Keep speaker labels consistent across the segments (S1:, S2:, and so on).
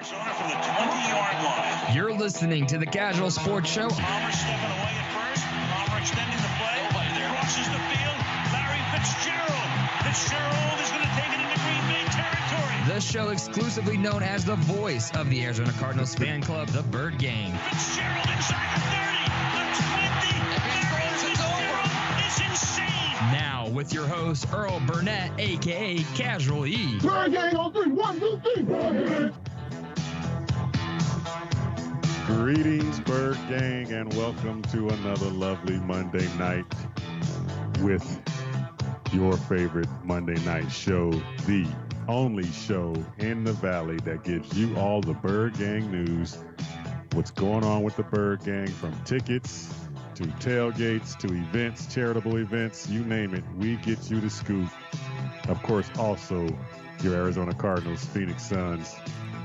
S1: Arizona from the 20-yard line.
S2: You're listening to the Casual Sports Show.
S1: Palmer stepping away at first. Palmer extending the play. Crosses the field. Larry Fitzgerald. Fitzgerald is going to take it into Green Bay territory.
S2: The show exclusively known as the voice of the Arizona Cardinals fan club, the Bird Gang.
S1: Fitzgerald inside the 30, the 20. Larry Fitzgerald is insane.
S2: Now with your host, Earl Burnett, a.k.a. Casual E.
S3: Bird Gang on 3, 1, 2, 3, Bird Gang.
S4: Greetings, Bird Gang, and welcome to another lovely Monday night with your favorite Monday night show, the only show in the Valley that gives you all the Bird Gang news, what's going on with the Bird Gang, from tickets to tailgates to events, charitable events, you name it, we get you the scoop. Of course, also your Arizona Cardinals, Phoenix Suns,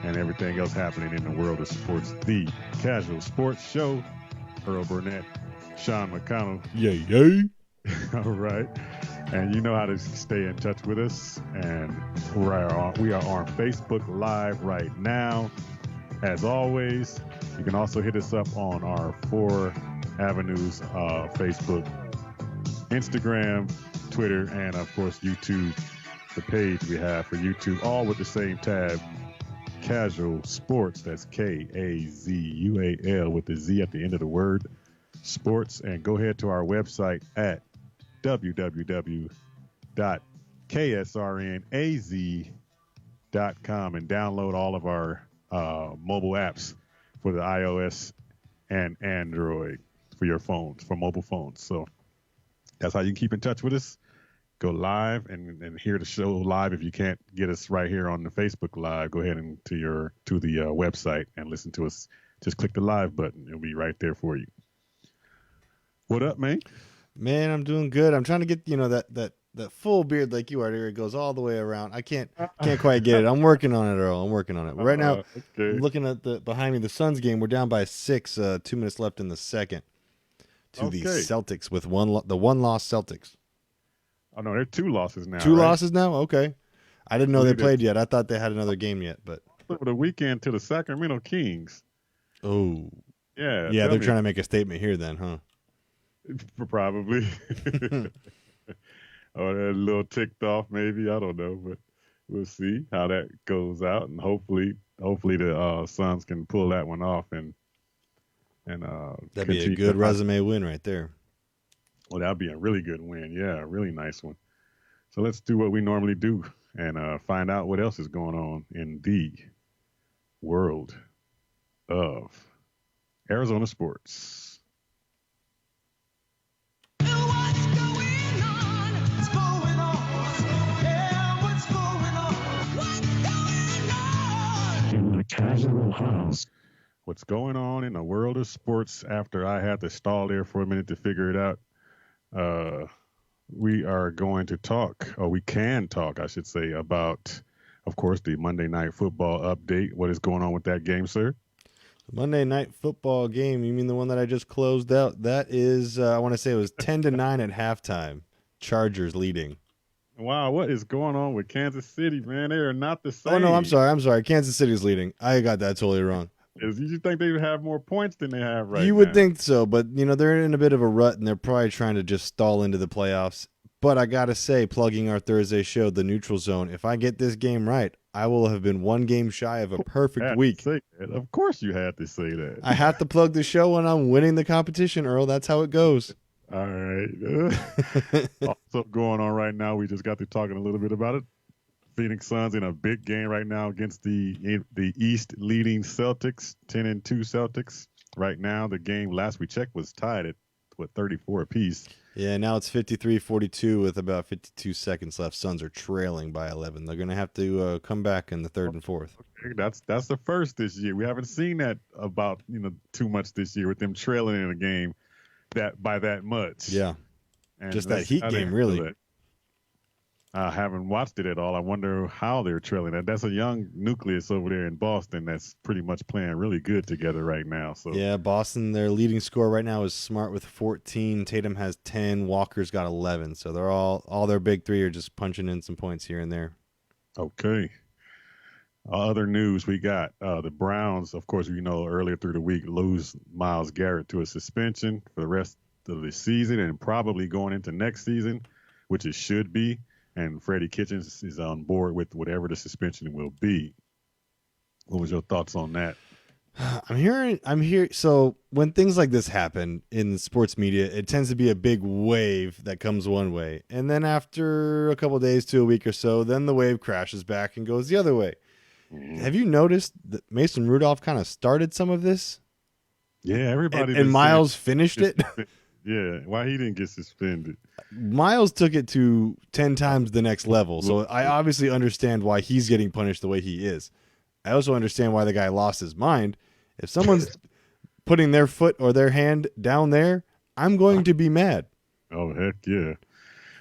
S4: and everything else happening in the world of sports. The Casual Sports Show. Earl Burnett, Sean McConnell. Yay, yay. All right. And you know how to stay in touch with us. And we are on Facebook Live right now. As always, you can also hit us up on our 4 avenues, Facebook, Instagram, Twitter, and of course YouTube, the page we have for YouTube, all with the same tab, Casual Sports. That's Kazual with the Z at the end of the word, sports. And go ahead to our website at www.ksrnaz.com and download all of our mobile apps for the iOS and Android for your phones, for mobile phones. So that's how you can keep in touch with us. Go live and hear the show live. If you can't get us right here on the Facebook Live, go ahead and to the website and listen to us. Just click the live button. It'll be right there for you. What up, man?
S5: Man, I'm doing good. I'm trying to get, that full beard like you are there. It goes all the way around. I can't quite get it. I'm working on it, Earl. I'm working on it. Right now,
S4: okay.
S5: I'm looking at behind me, the Suns game. We're down by 6, 2 minutes left in the second to the Celtics with the one-loss Celtics.
S4: Oh, no, they're 2 losses now.
S5: 2
S4: right?
S5: losses now? Okay. I didn't know they played yet. I thought they had another game yet, but
S4: over the weekend to the Sacramento Kings.
S5: Oh.
S4: Yeah.
S5: Yeah, they're trying to make a statement here then, huh?
S4: Probably. Or they're a little ticked off, maybe. I don't know, but we'll see how that goes out, and hopefully the Suns can pull that one off and
S5: that'd be a good resume win right there.
S4: Well, that'd be a really good win. Yeah, a really nice one. So let's do what we normally do and find out what else is going on in the world of Arizona sports.
S3: Casual House.
S4: What's going on in the world of sports? After I had to stall there for a minute to figure it out, we are going to talk, or we can talk, I should say, about, of course, the Monday Night Football update. What is going on with that game, sir?
S5: Monday Night Football game, you mean the one that I just closed out? That is, I want to say it was 10-9 at halftime. Chargers leading.
S4: Wow, what is going on with Kansas City, man? They are not the same.
S5: Oh, no, I'm sorry. Kansas City's leading. I got that totally wrong.
S4: You think they would have more points than they have right now?
S5: You would think so, but, they're in a bit of a rut, and they're probably trying to just stall into the playoffs. But I got to say, plugging our Thursday show, The Neutral Zone, if I get this game right, I will have been one game shy of a perfect week.
S4: Of course you had to say that.
S5: I have to plug the show when I'm winning the competition, Earl. That's how it goes.
S4: All right. Also going on right now, we just got to talking a little bit about it. Phoenix Suns in a big game right now against the East leading Celtics, 10-2 Celtics. Right now, the game last we checked was tied at 34 apiece.
S5: Yeah, now it's 53-42 with about 52 seconds left. Suns are trailing by 11. They're going to have to come back in the third and fourth.
S4: Okay, that's the first this year. We haven't seen that about too much this year with them trailing in a game that by that much.
S5: Yeah,
S4: and
S5: just that Heat game, really.
S4: I haven't watched it at all. I wonder how they're trailing. That's a young nucleus over there in Boston that's pretty much playing really good together right now. So
S5: yeah, Boston, their leading scorer right now is Smart with 14. Tatum has 10. Walker's got 11. So they're all their big three are just punching in some points here and there.
S4: Okay. Other news we got the Browns, of course, earlier through the week lose Myles Garrett to a suspension for the rest of the season and probably going into next season, which it should be. And Freddie Kitchens is on board with whatever the suspension will be. What was your thoughts on that?
S5: I'm here. So when things like this happen in sports media, it tends to be a big wave that comes one way. And then after a couple of days to a week or so, then the wave crashes back and goes the other way. Have you noticed that Mason Rudolph kind of started some of this?
S4: Yeah, everybody.
S5: And Myles finished it.
S4: Yeah, why he didn't get suspended?
S5: Myles took it to 10 times the next level. So I obviously understand why he's getting punished the way he is. I also understand why the guy lost his mind. If someone's putting their foot or their hand down there, I'm going to be mad.
S4: Oh, heck yeah.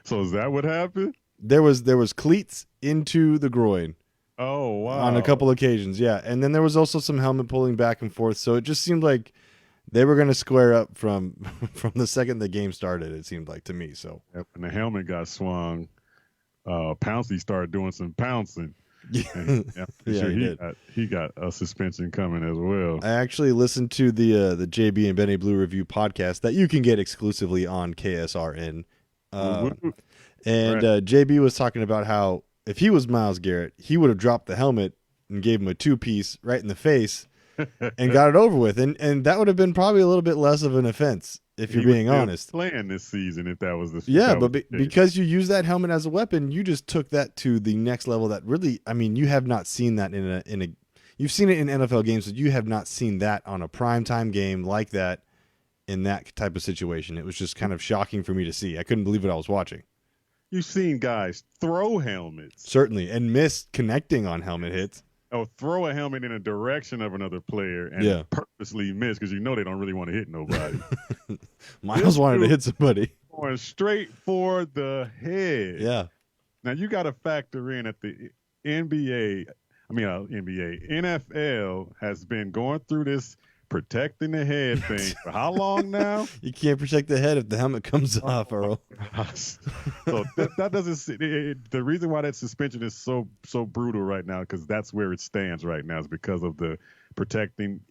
S4: So is that what happened?
S5: There was cleats into the groin.
S4: Oh, wow.
S5: On a couple occasions, yeah. And then there was also some helmet pulling back and forth. So it just seemed like they were going to square up from the second the game started, it seemed like to me. So
S4: when the helmet got swung, Pouncey started doing some pouncing.
S5: Yeah,
S4: he got a suspension coming as well.
S5: I actually listened to the JB and Benny Blue Review podcast that you can get exclusively on KSRN. And JB was talking about how if he was Myles Garrett, he would have dropped the helmet and gave him a 2-piece right in the face and got it over with. And that would have been probably a little bit less of an offense, if you're being honest.
S4: Playing this season, if that was the
S5: because you use that helmet as a weapon, you just took that to the next level. That really, I mean, you have not seen that in a. You've seen it in NFL games, but you have not seen that on a primetime game like that in that type of situation. It was just kind of shocking for me to see. I couldn't believe what I was watching.
S4: You've seen guys throw helmets.
S5: Certainly, and miss connecting on helmet hits.
S4: Oh, throw a helmet in a direction of another player and purposely miss because they don't really want to hit nobody.
S5: Myles wanted to hit somebody.
S4: Going straight for the head.
S5: Yeah.
S4: Now, you got to factor in that the NFL has been going through this protecting the head thing for how long now?
S5: You can't protect the head if the helmet comes off, Earl.
S4: So that doesn't. The reason why that suspension is so brutal right now, because that's where it stands right now, is because of the protecting,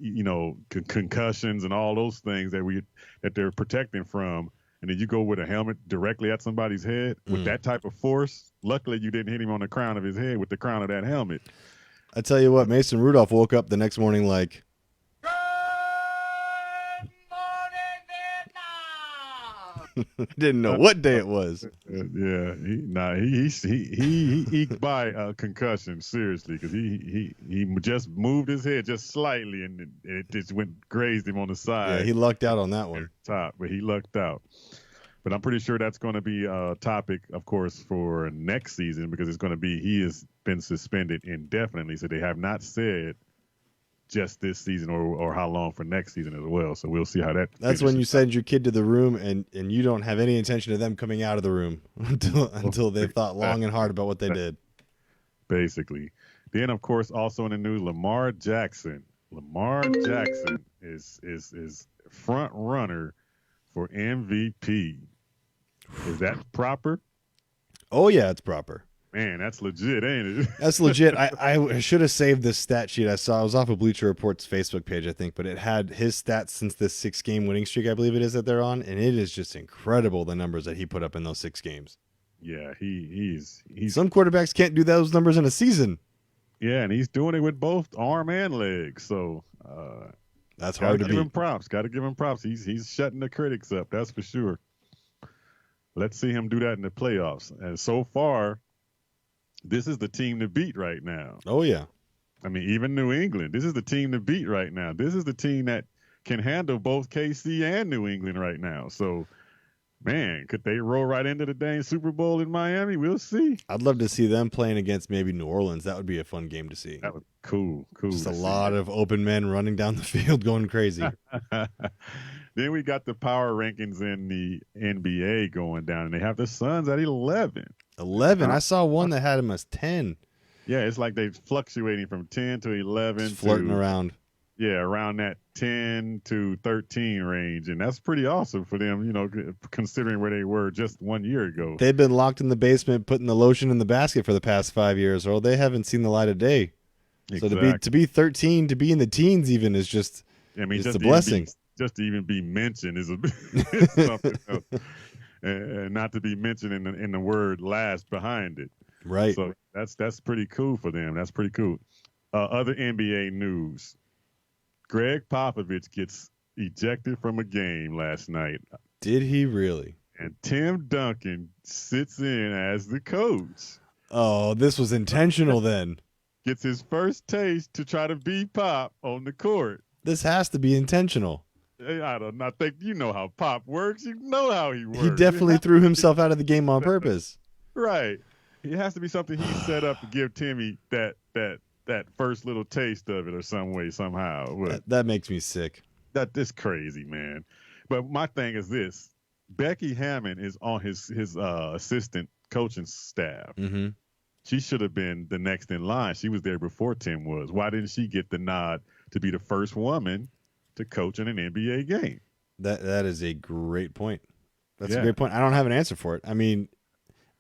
S4: concussions and all those things that they're protecting from. And then you go with a helmet directly at somebody's head with that type of force. Luckily, you didn't hit him on the crown of his head with the crown of that helmet.
S5: I tell you what, Mason Rudolph woke up the next morning like, didn't know what day it was.
S4: Yeah, he eked by a concussion seriously because he just moved his head just slightly and it just grazed him on the side.
S5: Yeah, he lucked out on that one.
S4: But he lucked out. But I'm pretty sure that's going to be a topic, of course, for next season because it's going to be he has been suspended indefinitely. So they have not said just this season or how long for next season as well. So we'll see how that.
S5: That's when you send your kid to the room and you don't have any intention of them coming out of the room until they've thought long and hard about what they did.
S4: Basically. Then, of course, also in the news, Lamar Jackson. Lamar Jackson is front runner for MVP. Is that proper?
S5: Oh, yeah, it's proper.
S4: Man, that's legit, ain't it?
S5: That's legit. I should have saved this stat sheet I saw. I was off of Bleacher Report's Facebook page, I think, but it had his stats since this 6-game winning streak, I believe it is, that they're on, and it is just incredible the numbers that he put up in those 6 games.
S4: Yeah, he's
S5: some quarterbacks can't do those numbers in a season.
S4: Yeah, and he's doing it with both arm and legs, so
S5: that's hard to beat.
S4: Got to give him props. He's shutting the critics up, that's for sure. Let's see him do that in the playoffs. And so far, this is the team to beat right now.
S5: Oh, yeah.
S4: I mean, even New England, this is the team to beat right now. This is the team that can handle both KC and New England right now. So, man, could they roll right into the dang Super Bowl in Miami? We'll see.
S5: I'd love to see them playing against maybe New Orleans. That would be a fun game to see.
S4: That would be cool.
S5: Just a lot of open men running down the field going crazy.
S4: Then we got the power rankings in the NBA going down, and they have the Suns at 11.
S5: 11? I saw one that had them as 10.
S4: Yeah, it's like they're fluctuating from 10 to 11.
S5: Just flirting around.
S4: Yeah, around that 10 to 13 range. And that's pretty awesome for them, considering where they were just 1 year ago.
S5: They've been locked in the basement putting the lotion in the basket for the past 5 years, or they haven't seen the light of day. So to be 13, to be in the teens even is just it's a blessing.
S4: Just to even be mentioned is is something else. And not to be mentioned in the word last behind it.
S5: Right.
S4: So that's pretty cool for them. That's pretty cool. Other NBA news. Greg Popovich gets ejected from a game last night.
S5: Did he really?
S4: And Tim Duncan sits in as the coach.
S5: Oh, this was intentional then.
S4: Gets his first taste to try to beat Pop on the court.
S5: This has to be intentional.
S4: I think you know how Pop works. You know how he works.
S5: He definitely threw himself out of the game on purpose.
S4: Right. It has to be something he set up to give Timmy that first little taste of it or some way, somehow.
S5: That makes me sick.
S4: That is crazy, man. But my thing is this. Becky Hammon is on his assistant coaching staff.
S5: Mm-hmm.
S4: She should have been the next in line. She was there before Tim was. Why didn't she get the nod to be the first woman to coach in an NBA game?
S5: That is a great point. That's a great point. I don't have an answer for it. I mean,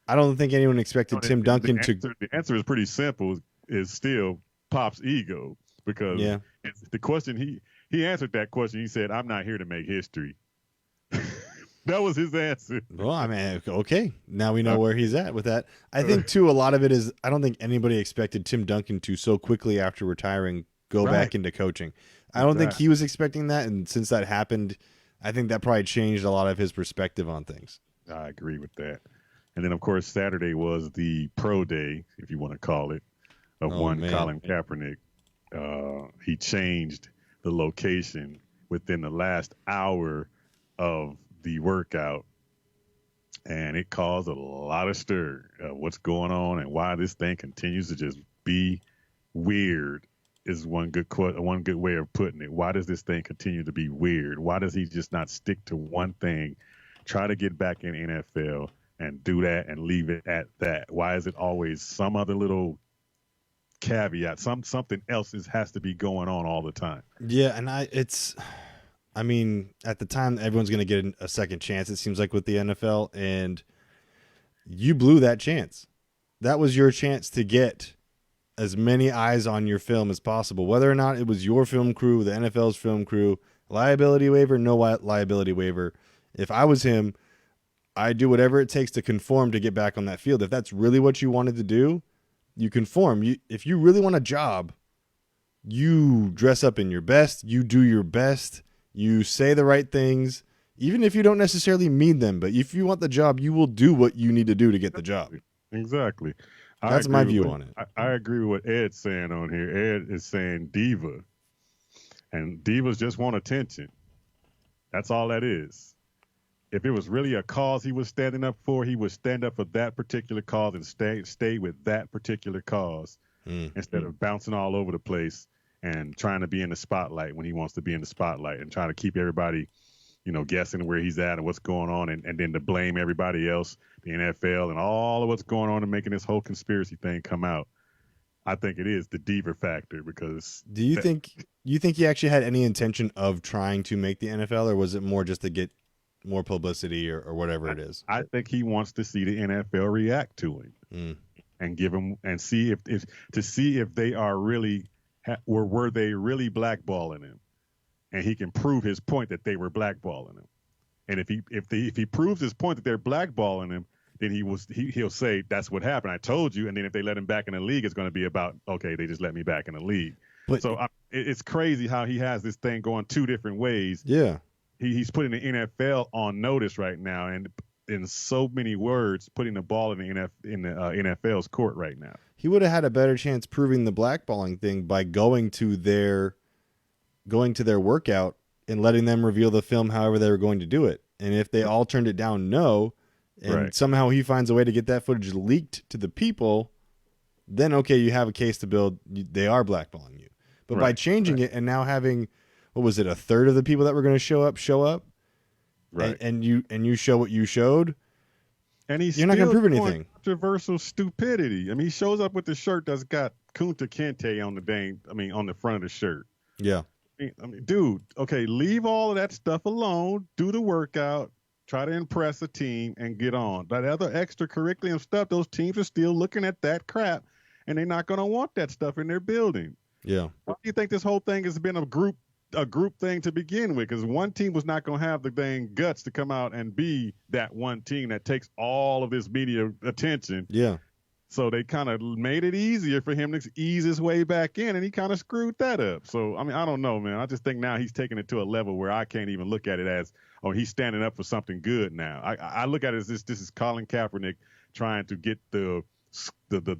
S5: I don't think anyone expected Tim Duncan to.
S4: The answer is pretty simple. Is still Pop's ego, because the question he answered that question. He said, "I'm not here to make history." That was his answer.
S5: Well, I mean, okay. Now we know where he's at with that. I think, too, a lot of it is I don't think anybody expected Tim Duncan to so quickly after retiring go back into coaching. I don't think he was expecting that. And since that happened, I think that probably changed a lot of his perspective on things.
S4: I agree with that. And then, of course, Saturday was the pro day, if you want to call it, of Colin Kaepernick. He changed the location within the last hour of the workout, and it caused a lot of stir. What's going on and why this thing continues to just be weird is one good way of putting it. Why does this thing continue to be weird? Why does he just not stick to one thing, try to get back in NFL and do that and leave it at that? Why is it always some other little caveat, something else has to be going on all the time?
S5: Yeah, and I mean, at the time, everyone's going to get a second chance, it seems like, with the NFL, and you blew that chance. That was your chance to get as many eyes on your film as possible, whether or not it was your film crew, the NFL's film crew, liability waiver, no liability waiver. If I was him, I'd do whatever it takes to conform to get back on that field. If that's really what you wanted to do, you conform. If you really want a job, you dress up in your best, you do your best. You say the right things, even if you don't necessarily mean them. But if you want the job, you will do what you need to do to get the job.
S4: Exactly.
S5: That's my view on it.
S4: I agree with what Ed's saying on here. Ed is saying diva. And divas just want attention. That's all that is. If it was really a cause he was standing up for, he would stand up for that particular cause and stay with that particular cause instead of bouncing all over the place and trying to be in the spotlight when he wants to be in the spotlight, and trying to keep everybody, guessing where he's at and what's going on, and then to blame everybody else, the NFL, and all of what's going on and making this whole conspiracy thing come out. I think it is the diva factor, because
S5: do you think he actually had any intention of trying to make the NFL, or was it more just to get more publicity or whatever it is?
S4: I think he wants to see the NFL react to him and give him and see if they are really. Were they really blackballing him? And he can prove his point that they were blackballing him. And if he proves his point that they're blackballing him, then he'll say that's what happened. I told you. And then if they let him back in the league, it's going to be about, okay, they just let me back in the league. But it's crazy how he has this thing going two different ways.
S5: Yeah,
S4: he's putting the NFL on notice right now, and in so many words, putting the ball in the NFL's court right now.
S5: He would have had a better chance proving the blackballing thing by going to their workout and letting them reveal the film however they were going to do it. And if they all turned it down, no, and somehow he finds a way to get that footage leaked to the people, then okay, you have a case to build. They are blackballing you. But by changing it and now having, what was it, a third of the people that were going to show up, right? And you show what you showed.
S4: And
S5: you're not going to prove anything.
S4: Controversial stupidity. I mean, he shows up with the shirt that's got Kunta Kinte on the front of the shirt.
S5: Yeah.
S4: I mean, dude, okay, leave all of that stuff alone. Do the workout. Try to impress a team and get on. That other extracurricular stuff, those teams are still looking at that crap and they're not going to want that stuff in their building.
S5: Yeah.
S4: Why do you think this whole thing has been a group thing to begin with? Because one team was not going to have the dang guts to come out and be that one team that takes all of this media attention.
S5: Yeah.
S4: So they kind of made it easier for him to ease his way back in, and he kind of screwed that up. So, I mean, I don't know, man. I just think now he's taking it to a level where I can't even look at it as, oh, he's standing up for something good now. I look at it as this is Colin Kaepernick trying to get the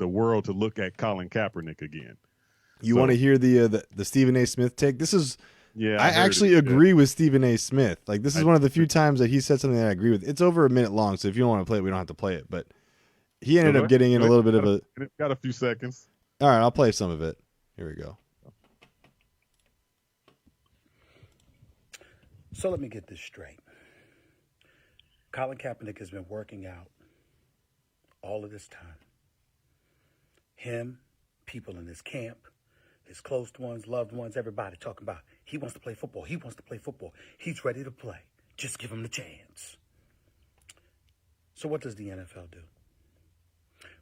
S4: world to look at Colin Kaepernick again.
S5: You want to hear the Stephen A. Smith take? This is
S4: Yeah,
S5: I actually agree with Stephen A. Smith. Like, this is one of the few times that he said something that I agree with. It's over a minute long, so if you don't want to play it, we don't have to play it. But he ended up getting in a little bit of a.
S4: It's got a few seconds.
S5: All right, I'll play some of it. Here we go.
S6: So let me get this straight. Colin Kaepernick has been working out all of this time. Him, people in his camp, his close ones, loved ones, everybody talking about he wants to play football. He wants to play football. He's ready to play. Just give him the chance. So what does the NFL do?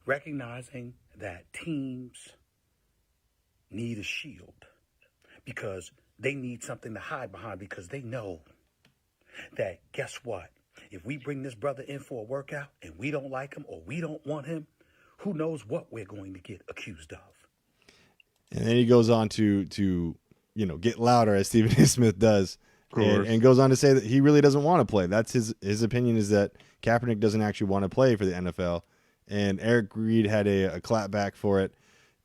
S6: Recognizing that teams need a shield because they need something to hide behind, because they know that, guess what? If we bring this brother in for a workout and we don't like him or we don't want him, who knows what we're going to get accused of.
S5: And then he goes on to get louder, as Stephen A. Smith does, and goes on to say that he really doesn't want to play. That's his opinion, is that Kaepernick doesn't actually want to play for the NFL. And Eric Reed had a clapback for it.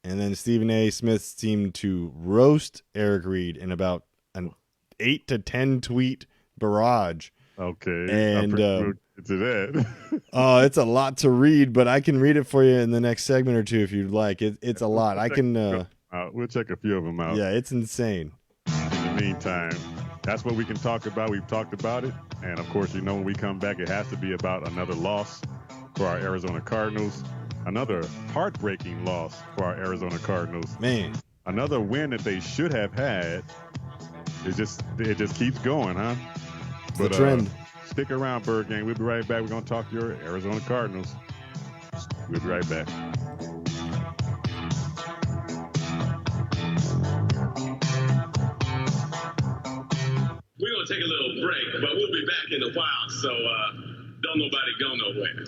S5: And then Stephen A. Smith seemed to roast Eric Reed in about an 8 to 10 tweet barrage.
S4: Okay.
S5: And
S4: to that.
S5: It's a lot to read, but I can read it for you in the next segment or two if you'd like. It's a lot. I can.
S4: We'll check a few of them out.
S5: Yeah, it's insane.
S4: In the meantime, that's what we can talk about. We've talked about it. And, of course, when we come back, it has to be about another loss for our Arizona Cardinals. Another heartbreaking loss for our Arizona Cardinals.
S5: Man.
S4: Another win that they should have had. It just keeps going, huh?
S5: The trend.
S4: Stick around, Bird Gang. We'll be right back. We're going to talk to your Arizona Cardinals. We'll be right back.
S7: We're going to take a little break, but we'll be back in a while, so don't nobody go nowhere.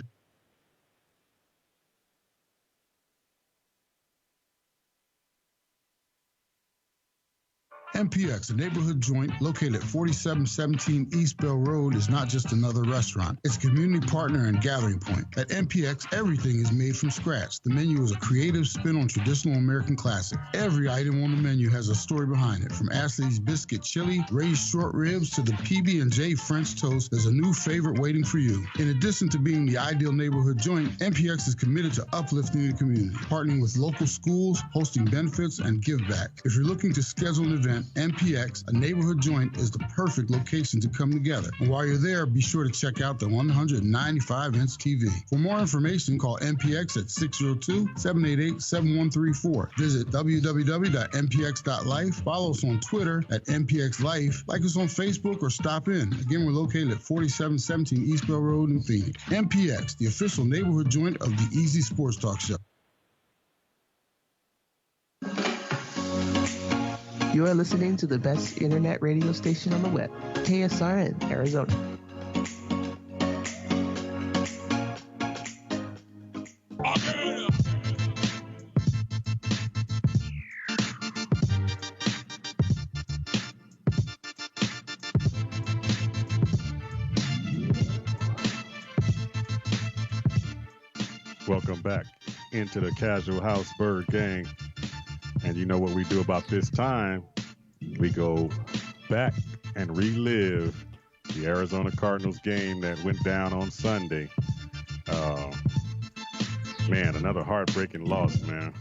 S8: MPX, a neighborhood joint located at 4717 East Bell Road, is not just another restaurant. It's a community partner and gathering point. At MPX, everything is made from scratch. The menu is a creative spin on traditional American classics. Every item on the menu has a story behind it. From Ashley's Biscuit Chili, raised short ribs, to the PB&J French toast, there's a new favorite waiting for you. In addition to being the ideal neighborhood joint, MPX is committed to uplifting the community, partnering with local schools, hosting benefits, and give back. If you're looking to schedule an event, MPX, a neighborhood joint, is the perfect location to come together. And while you're there, be sure to check out the 195-inch TV. For more information, call MPX at 602-788-7134. Visit www.mpx.life. Follow us on Twitter at MPXLife. Like us on Facebook or stop in. Again, we're located at 4717 East Bell Road in Phoenix. MPX, the official neighborhood joint of the Easy Sports Talk Show.
S9: You are listening to the best internet radio station on the web, KSRN, Arizona.
S4: Welcome back into the Casual House, Bird Gang. And you know what we do about this time? We go back and relive the Arizona Cardinals game that went down on Sunday. Man, another heartbreaking loss, man.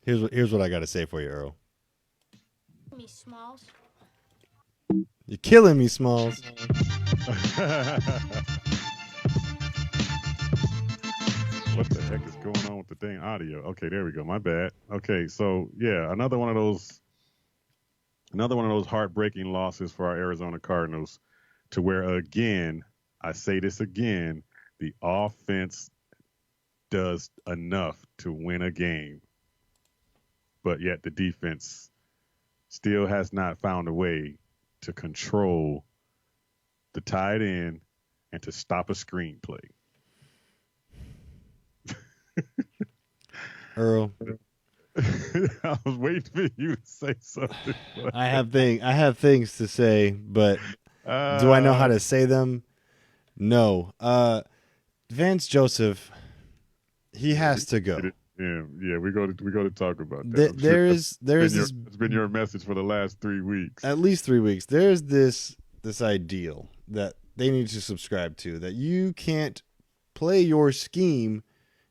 S5: Here's what I got to say for you, Earl.
S10: Me, Smalls.
S5: You're killing me, Smalls.
S4: What the heck is going on with the dang audio? Okay, there we go. My bad. Okay, so yeah, another one of those heartbreaking losses for our Arizona Cardinals, to where again I say this again, the offense does enough to win a game, but yet the defense still has not found a way to control the tight end and to stop a screenplay.
S5: Earl,
S4: I was waiting for you to say something.
S5: I have things to say, but do I know how to say them? No. Vance Joseph, he has to go.
S4: Yeah, we go to talk about that. It's been your message for the last 3 weeks.
S5: At least 3 weeks. There's this ideal that they need to subscribe to, that you can't play your scheme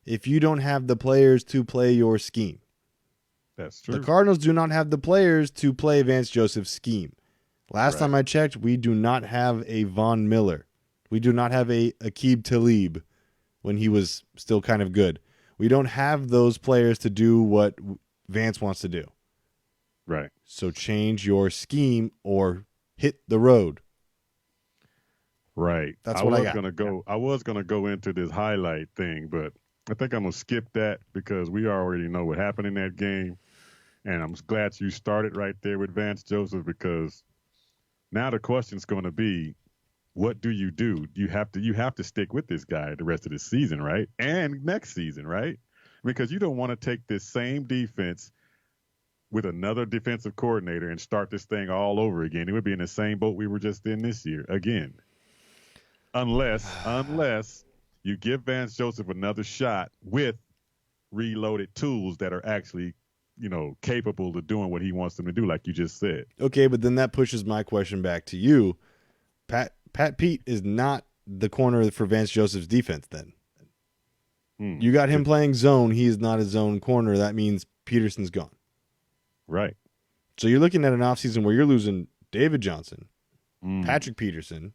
S5: if you don't have the players to play your scheme.
S4: That's true.
S5: The Cardinals do not have the players to play Vance Joseph's scheme. Last time I checked, we do not have a Von Miller. We do not have a Aqib Talib when he was still kind of good. We don't have those players to do what Vance wants to do.
S4: Right.
S5: So change your scheme or hit the road.
S4: Right.
S5: That's what I got.
S4: I was gonna go into this highlight thing, but I think I'm gonna skip that because we already know what happened in that game. And I'm glad you started right there with Vance Joseph, because now the question's gonna be, what do? You have to stick with this guy the rest of the season, right? And next season, right? Because you don't want to take this same defense with another defensive coordinator and start this thing all over again. It would be in the same boat we were just in this year again. Unless you give Vance Joseph another shot with reloaded tools that are actually, capable of doing what he wants them to do, like you just said.
S5: Okay, but then that pushes my question back to you. Pat Pete is not the corner for Vance Joseph's defense then. You got him playing zone. He is not a zone corner. That means Peterson's gone.
S4: Right.
S5: So you're looking at an offseason where you're losing David Johnson, Patrick Peterson,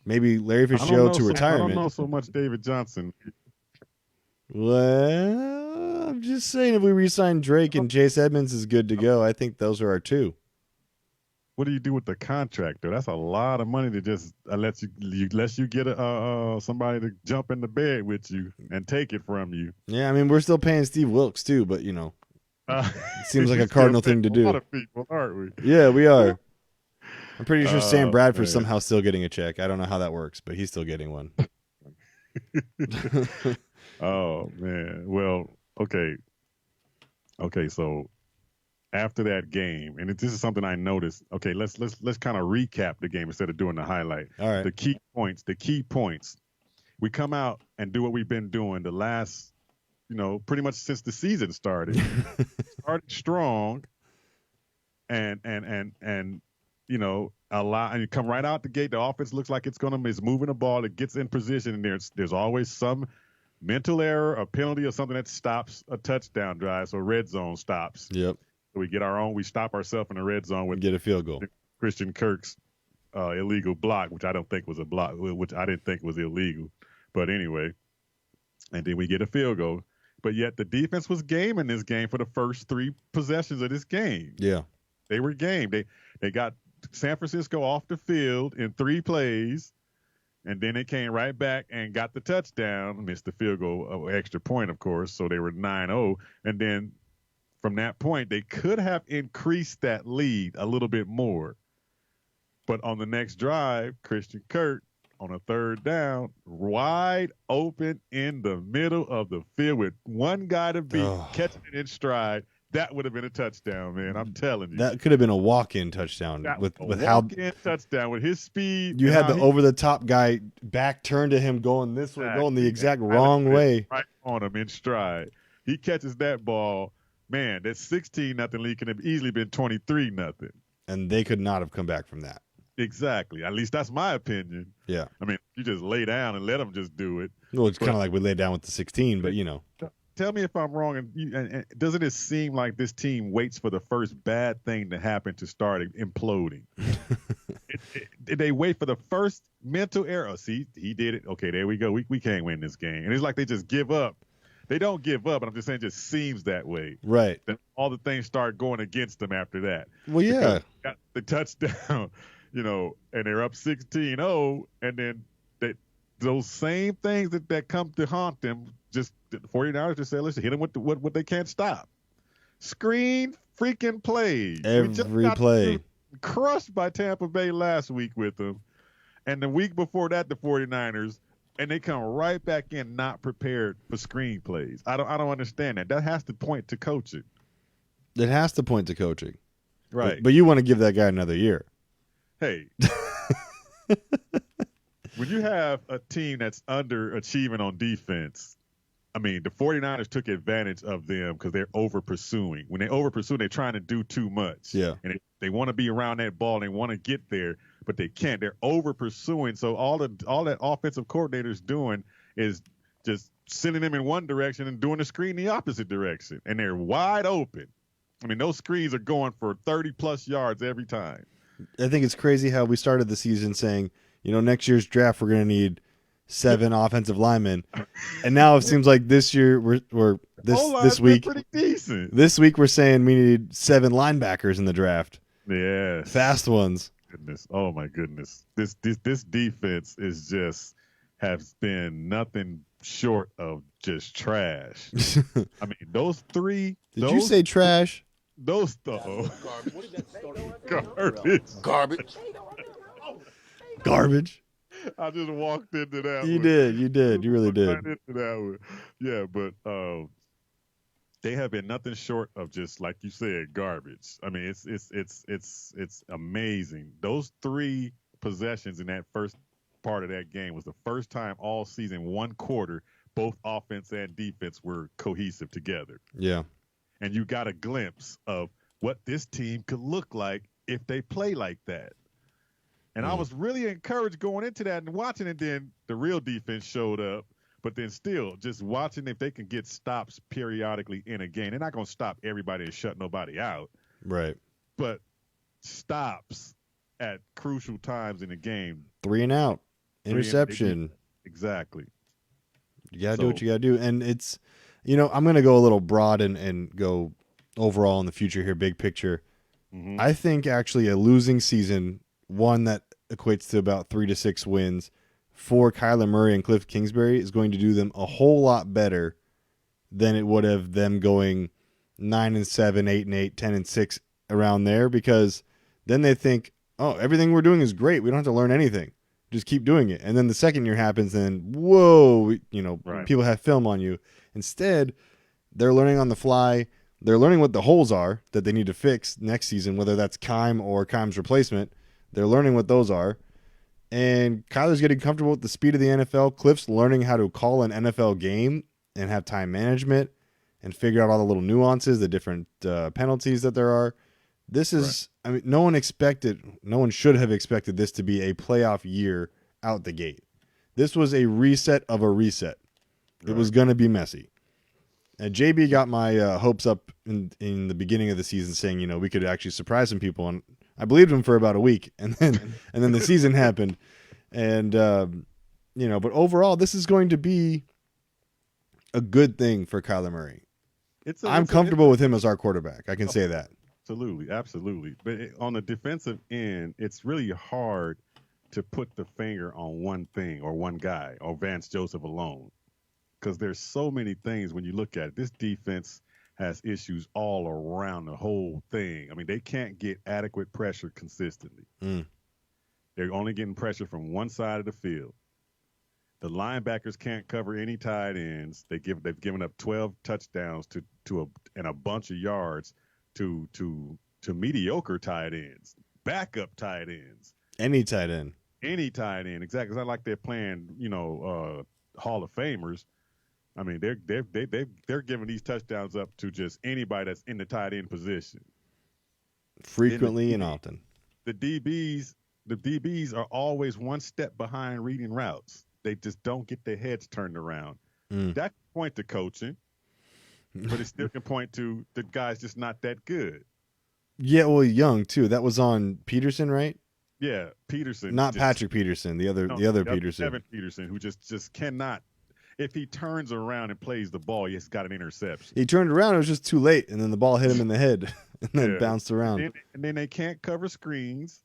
S5: maybe Larry Fitzgerald to retirement.
S4: I don't know so much David Johnson.
S5: Well, I'm just saying, if we re-sign Drake and Chase Edmonds is good to go, I think those are our two.
S4: What do you do with the contract, though? That's a lot of money to just let you get somebody to jump in the bed with you and take it from you.
S5: Yeah, I mean, we're still paying Steve Wilkes too, but it seems like a Cardinal thing to do.
S4: A lot of people, aren't we?
S5: Yeah, we are. I'm pretty sure Sam Bradford's somehow still getting a check. I don't know how that works, but he's still getting one.
S4: Oh man. Well, okay. So after that game, and this is something I noticed. Okay, let's kind of recap the game instead of doing the highlight.
S5: All right.
S4: The key points. We come out and do what we've been doing the last, pretty much since the season started. Started strong, and and you come right out the gate. The offense looks like it's moving the ball. It gets in position, and there's always some mental error, a penalty, or something that stops a touchdown drive. So red zone stops.
S5: Yep.
S4: So we stop ourselves in the red zone with
S5: get a field goal.
S4: Christian Kirk's illegal block, which I don't think was a block, which I didn't think was illegal. But anyway, and then we get a field goal. But yet the defense was game in this game for the first 3 possessions of this game.
S5: Yeah. They
S4: were game. They got San Francisco off the field in 3 plays, and then they came right back and got the touchdown, missed the field goal, extra point, of course, so they were 9-0. And then from that point, they could have increased that lead a little bit more. But on the next drive, Christian Kirk, on a 3rd down, wide open in the middle of the field with one guy to beat, catching it in stride. That would have been a touchdown, man. I'm telling you.
S5: That could have been a walk-in touchdown with how
S4: walk-in touchdown with his speed.
S5: You had the over-the-top guy back turned to him going this way, going the exact wrong way.
S4: Right on him in stride. He catches that ball. Man, that 16-0 lead could have easily been 23-0.
S5: And they could not have come back from that.
S4: Exactly. At least that's my opinion.
S5: Yeah.
S4: I mean, you just lay down and let them just do it.
S5: Well, it's kind of like we laid down with the 16, but
S4: Tell me if I'm wrong. And doesn't it seem like this team waits for the first bad thing to happen to start imploding? They wait for the first mental error. See, he did it. Okay, there we go. We can't win this game. And it's like they just give up. They don't give up, but I'm just saying it just seems that way.
S5: Right.
S4: Then all the things start going against them after that.
S5: Well, yeah.
S4: Got the touchdown, and they're up 16-0, and then those same things that come to haunt them. Just the 49ers just say, listen, hit them with what they can't stop. Screen freaking plays. We just
S5: Every
S4: got
S5: play.
S4: crushed by Tampa Bay last week with them. And the week before that, the 49ers, and they come right back in not prepared for screen plays. I don't understand that. That has to point to coaching.
S5: It has to point to coaching.
S4: Right.
S5: But you want to give that guy another year.
S4: Hey. When you have a team that's underachieving on defense, I mean, the 49ers took advantage of them because they're over-pursuing. When they over-pursue, they're trying to do too much.
S5: Yeah.
S4: And they want to be around that ball. They want to get there, but they can't. They're over-pursuing. So all that offensive coordinator's doing is just sending them in one direction and doing the screen the opposite direction. And they're wide open. I mean, those screens are going for 30-plus yards every time.
S5: I think it's crazy how we started the season saying, next year's draft we're going to need 7 offensive linemen, and now it seems like this year we're this week
S4: pretty decent.
S5: This week we're saying we need 7 linebackers in the draft.
S4: Yeah,
S5: fast ones.
S4: Goodness, oh my goodness, this defense has been nothing short of just trash. I mean, those three.
S5: Did you say trash?
S4: Those
S5: Garbage.
S4: I just walked into that.
S5: You did. You really did.
S4: Right into that one. Yeah, but they have been nothing short of just like you said, garbage. I mean, it's amazing. Those 3 possessions in that first part of that game was the first time all season, one quarter, both offense and defense were cohesive together.
S5: Yeah.
S4: And you got a glimpse of what this team could look like if they play like that. And I was really encouraged going into that and watching it. Then the real defense showed up. But then still, just watching if they can get stops periodically in a game. They're not going to stop everybody and shut nobody out.
S5: Right.
S4: But stops at crucial times in the game.
S5: 3 and out. Interception.
S4: Exactly.
S5: You got to do what you got to do. And it's, I'm going to go a little broad and go overall in the future here, big picture.
S4: Mm-hmm.
S5: I think actually a losing season, one that equates to about 3 to 6 wins for Kyler Murray and Cliff Kingsbury, is going to do them a whole lot better than it would have them going 9-7, 8-8, 10-6 around there, because then they think, oh, everything we're doing is great. We don't have to learn anything. Just keep doing it. And then the second year happens, and whoa,
S4: right.
S5: People have film on you. Instead, they're learning on the fly. They're learning what the holes are that they need to fix next season, whether that's Keim or Keim's replacement. They're learning what those are. And Kyler's getting comfortable with the speed of the NFL. Cliff's learning how to call an NFL game and have time management and figure out all the little nuances, the different penalties that there are. This is, right. I mean, no one should have expected this to be a playoff year out the gate. This was a reset of a reset. Right. It was going to be messy. And JB got my hopes up in the beginning of the season, saying, we could actually surprise some people. And I believed him for about a week, and then the season happened. And, but overall, this is going to be a good thing for Kyler Murray. I'm comfortable with him as our quarterback. I can say that.
S4: Absolutely. But on the defensive end, it's really hard to put the finger on one thing or one guy or Vance Joseph alone, because there's so many things when you look at it. This defense has issues all around the whole thing. I mean, they can't get adequate pressure consistently. They're only getting pressure from one side of the field. The linebackers can't cover any tight ends. They've given up 12 touchdowns and a bunch of yards to mediocre tight ends, backup tight ends.
S5: Any tight end,
S4: exactly. It's not like they're playing, Hall of Famers. I mean, they're giving these touchdowns up to just anybody that's in the tight end position.
S5: Frequently and often.
S4: The DBs are always one step behind reading routes. They just don't get their heads turned around. That can point to coaching, but it still can point to the guy's just not that good.
S5: Yeah, well, young too. That was on Peterson, right?
S4: Yeah, Peterson.
S5: Not Patrick Peterson, the other Peterson.
S4: Evan Peterson, who just cannot. If he turns around and plays the ball, he's got an interception.
S5: He turned around, it was just too late, and then the ball hit him in the head and then bounced around.
S4: And then they can't cover screens.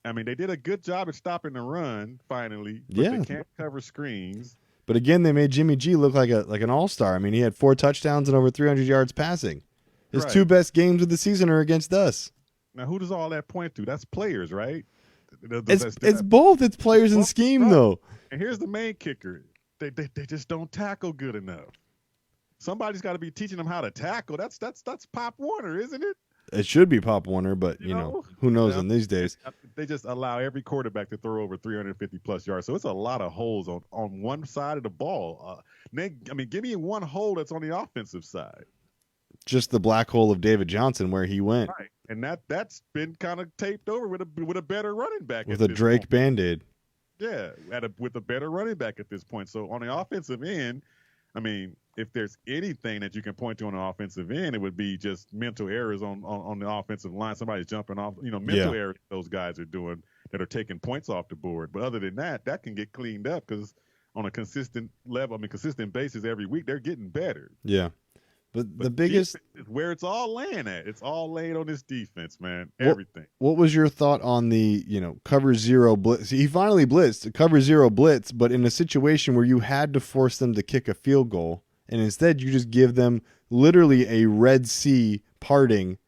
S4: I mean, they did a good job at stopping the run finally. But
S5: Yeah.
S4: they can't cover screens.
S5: But again, they made Jimmy G look like an all-star. I mean, he had 4 touchdowns and over 300 yards passing. His
S4: Right.
S5: 2 best games of the season are against us.
S4: Now, who does all that point to? That's players, right?
S5: It's both. It's players and scheme,
S4: right.
S5: though.
S4: And here's the main kicker. They just don't tackle good enough. Somebody's got to be teaching them how to tackle. That's Pop Warner, isn't it?
S5: It should be Pop Warner, but, you know, who knows in these days.
S4: They just allow every quarterback to throw over 350-plus yards. So it's a lot of holes on one side of the ball. Give me one hole that's on the offensive side.
S5: Just the black hole of David Johnson where he went.
S4: Right. And that's been kind of taped over with a better running back.
S5: With a Drake
S4: point.
S5: Band-Aid.
S4: Yeah, with a better running back at this point. So on the offensive end, I mean, if there's anything that you can point to on the offensive end, it would be just mental errors on the offensive line. Somebody's jumping off, mental errors those guys are doing that are taking points off the board. But other than that can get cleaned up because on a consistent level, consistent basis every week, they're getting better.
S5: Yeah. But the biggest
S4: is where it's all laying at. It's all laying on this defense, man. Everything.
S5: What was your thought on the, cover 0 blitz? He finally blitzed, cover 0 blitz, but in a situation where you had to force them to kick a field goal, and instead you just give them literally a Red Sea parting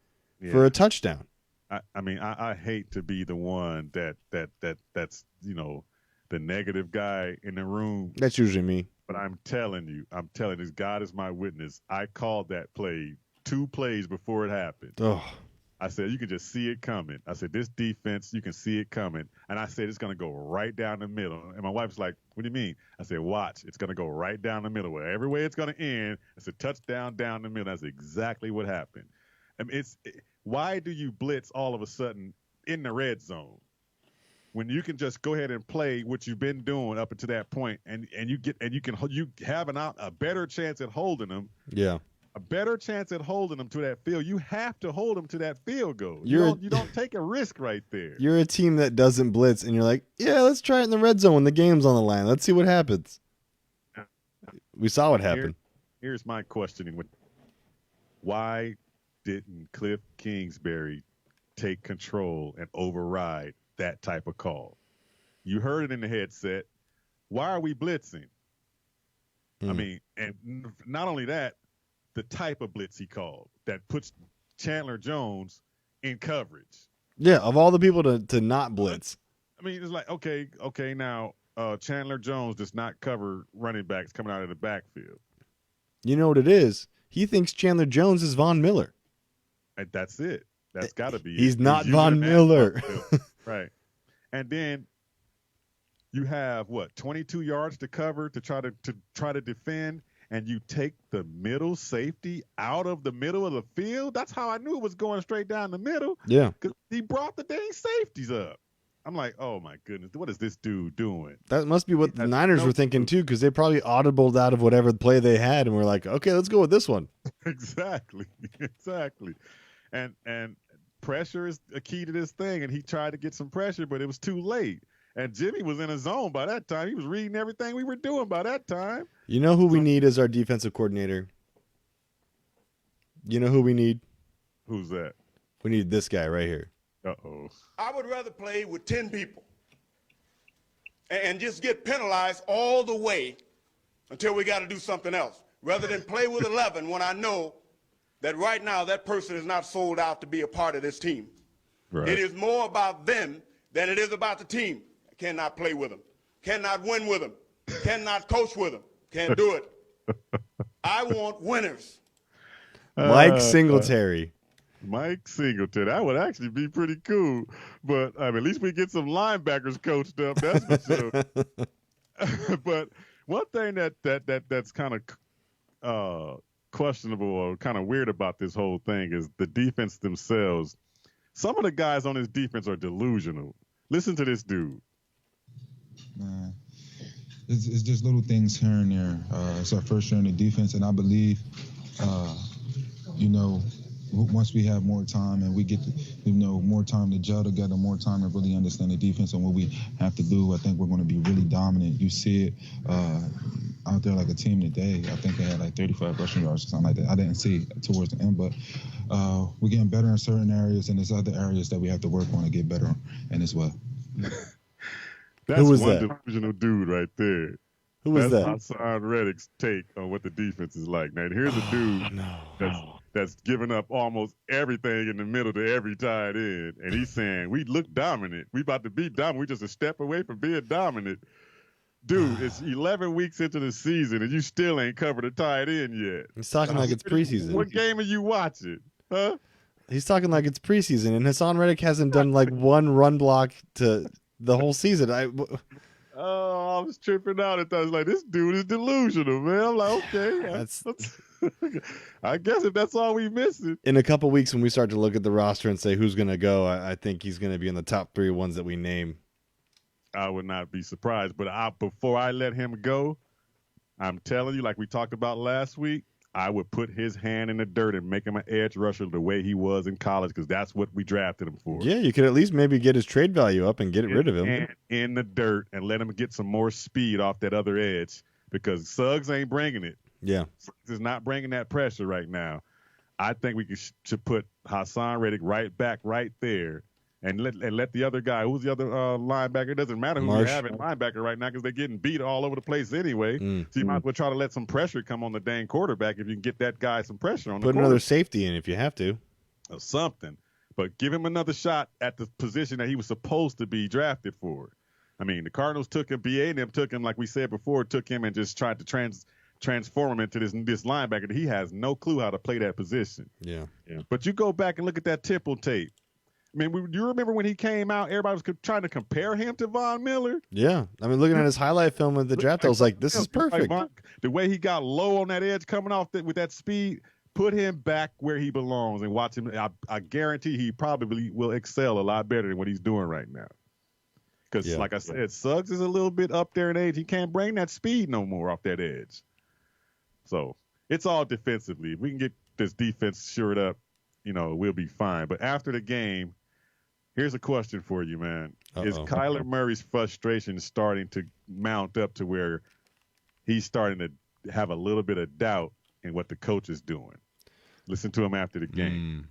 S5: for a touchdown.
S4: I hate to be the one that's the negative guy in the room.
S5: That's usually me.
S4: But I'm telling you, God is my witness. I called that play 2 plays before it happened.
S5: Oh.
S4: I said, you can just see it coming. I said, this defense, you can see it coming. And I said, it's going to go right down the middle. And my wife's like, what do you mean? I said, watch. It's going to go right down the middle. Where every way it's going to end, it's a touchdown down the middle. That's exactly what happened. I mean, why do you blitz all of a sudden in the red zone? When you can just go ahead and play what you've been doing up until that point, and you have a better chance at holding them.
S5: Yeah,
S4: a better chance at holding them to that field. You have to hold them to that field goal. You don't take a risk right there.
S5: You're a team that doesn't blitz, and you're like, yeah, let's try it in the red zone when the game's on the line. Let's see what happens. We saw what happened.
S4: Here's my questioning: why didn't Cliff Kingsbury take control and override that type of call? You heard it in the headset. Why are we blitzing? I mean, and not only that, the type of blitz he called that puts Chandler Jones in coverage.
S5: Yeah, of all the people to not blitz.
S4: I mean, it's like, okay, now Chandler Jones does not cover running backs coming out of the backfield.
S5: You know what it is? He thinks Chandler Jones is Von Miller.
S4: And that's it. That's got to be
S5: He's not Von Miller.
S4: Right. And then you have 22 yards to cover to try to defend, and you take the middle safety out of the middle of the field. That's how I knew it was going straight down the middle.
S5: Yeah.
S4: Because he brought the dang safeties up. I'm like, oh my goodness, what is this dude doing?
S5: That must be what the Niners were thinking too, because they probably audibled out of whatever play they had, and were like, okay, let's go with this one.
S4: Exactly. And pressure is a key to this thing, and he tried to get some pressure, but it was too late. And Jimmy was in a zone by that time. He was reading everything we were doing by that time.
S5: You know who we need as our defensive coordinator? You know who we need?
S4: Who's that?
S5: We need this guy right here.
S4: Uh-oh.
S11: I would rather play with 10 people and just get penalized all the way until we got to do something else, rather than play with 11 when I know that right now that person is not sold out to be a part of this team.
S4: Right.
S11: It is more about them than it is about the team. I cannot play with them, cannot win with them, cannot coach with them, can't do it. I want winners.
S5: Mike Singletary.
S4: Mike Singletary. That would actually be pretty cool. But at least we get some linebackers coached up. That's for sure. But one thing that's kind of questionable or kind of weird about this whole thing is the defense themselves. Some of the guys on this defense are delusional. Listen to this dude.
S12: Man, it's just little things here and there. It's our first year in the defense, and I believe, once we have more time and we get more time to gel together, more time to really understand the defense and what we have to do, I think we're going to be really dominant. You see it out there like a team today. I think they had like 35 rushing yards or something like that. I didn't see it towards the end, but we're getting better in certain areas, and there's other areas that we have to work on to get better in as well.
S4: That's
S5: Who was
S4: one
S5: that?
S4: delusional dude right there.
S5: Who was that?
S4: That's Hassan Reddick's take on what the defense is like. Now, here's a dude that's giving up almost everything in the middle to every tight end, and he's saying, we look dominant. We about to be dominant. We just a step away from being dominant. Dude, it's 11 weeks into the season, and you still ain't covered a tight end yet.
S5: He's talking like it's preseason.
S4: What game are you watching? Huh?
S5: He's talking like it's preseason, and Hassan Reddick hasn't done like one run block to the whole season. I
S4: was tripping out at that. I was like, this dude is delusional, man. I'm like, okay. I guess if that's all we missing.
S5: In a couple weeks, when we start to look at the roster and say who's going to go, I think he's going to be in the top 3 ones that we name.
S4: I would not be surprised. But before I let him go, I'm telling you, like we talked about last week, I would put his hand in the dirt and make him an edge rusher the way he was in college, because that's what we drafted him for.
S5: Yeah, you could at least maybe get his trade value up and get rid of him.
S4: In the dirt and let him get some more speed off that other edge, because Suggs ain't bringing it.
S5: Yeah.
S4: Suggs is not bringing that pressure right now. I think we should put Hassan Reddick right back right there and let the other guy, who's the other linebacker, it doesn't matter who you have at linebacker right now because they're getting beat all over the place anyway. So you might as well try to let some pressure come on the dang quarterback if you can get that guy some pressure on the
S5: Put another safety in if you have to.
S4: Or something. But give him another shot at the position that he was supposed to be drafted for. I mean, the Cardinals took him, BA and them took him, like we said before, took him and just tried to transform him into this linebacker that he has no clue how to play that position.
S5: Yeah.
S4: But you go back and look at that Temple tape. I mean, you remember when he came out, everybody was trying to compare him to Von Miller?
S5: Yeah. I mean, looking at his highlight film of the draft, I was like, this is perfect.
S4: The way he got low on that edge coming off with that speed, put him back where he belongs and watch him. I guarantee he probably will excel a lot better than what he's doing right now. Because, like I said, Suggs is a little bit up there in age. He can't bring that speed no more off that edge. So it's all defensively. If we can get this defense shored up, we'll be fine. But after the game, here's a question for you, man. Is Kyler Murray's frustration starting to mount up to where he's starting to have a little bit of doubt in what the coach is doing? Listen to him after the game.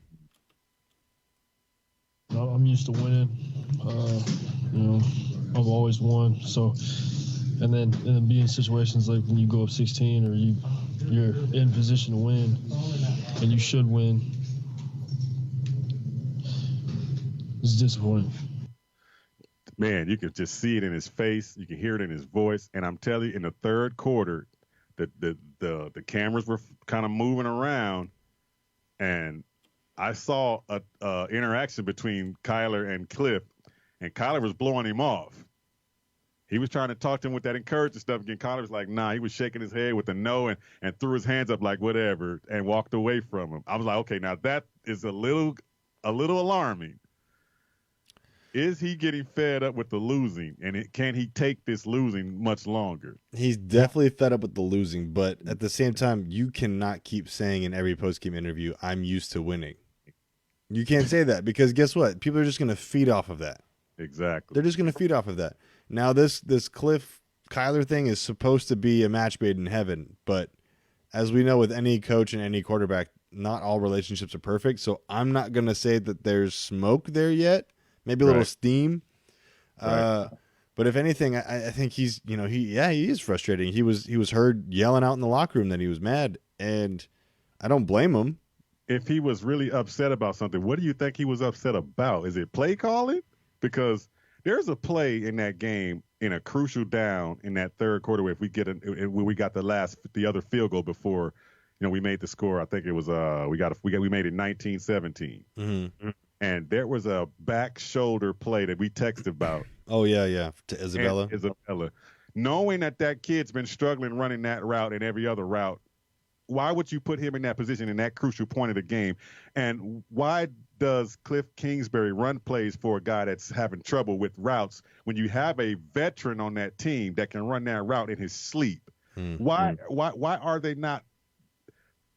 S13: I'm used to winning. I've always won. So, and then be in situations like when you go up 16 or you're in position to win and you should win. It's disappointing.
S4: Man, you can just see it in his face. You can hear it in his voice. And I'm telling you, in the third quarter, the cameras were kind of moving around, and I saw a interaction between Kyler and Cliff, and Kyler was blowing him off. He was trying to talk to him with that encouraging stuff again. Kyler was like, nah. He was shaking his head with a no and threw his hands up like whatever and walked away from him. I was like, okay, now that is a little alarming. Is he getting fed up with the losing, and can he take this losing much longer?
S5: He's definitely fed up with the losing, but at the same time, you cannot keep saying in every postgame interview, I'm used to winning. You can't say that because guess what? People are just going to feed off of that.
S4: Exactly.
S5: They're just going to feed off of that. Now, this Cliff Kyler thing is supposed to be a match made in heaven, but as we know with any coach and any quarterback, not all relationships are perfect, so I'm not going to say that there's smoke there yet. Maybe a little steam. But if anything, I think he's, he is frustrating. He was heard yelling out in the locker room that he was mad, and I don't blame him.
S4: If he was really upset about something, what do you think he was upset about? Is it play calling? Because there's a play in that game in a crucial down in that third quarter where if we get when we got the other field goal before, we made the score. I think it was we made it 19-17.
S5: Mm-hmm.
S4: And there was a back shoulder play that we texted about.
S5: Oh, yeah, to Isabella.
S4: Knowing that kid's been struggling running that route and every other route, why would you put him in that position in that crucial point of the game? And why does Cliff Kingsbury run plays for a guy that's having trouble with routes when you have a veteran on that team that can run that route in his sleep?
S5: Mm-hmm.
S4: Why are they not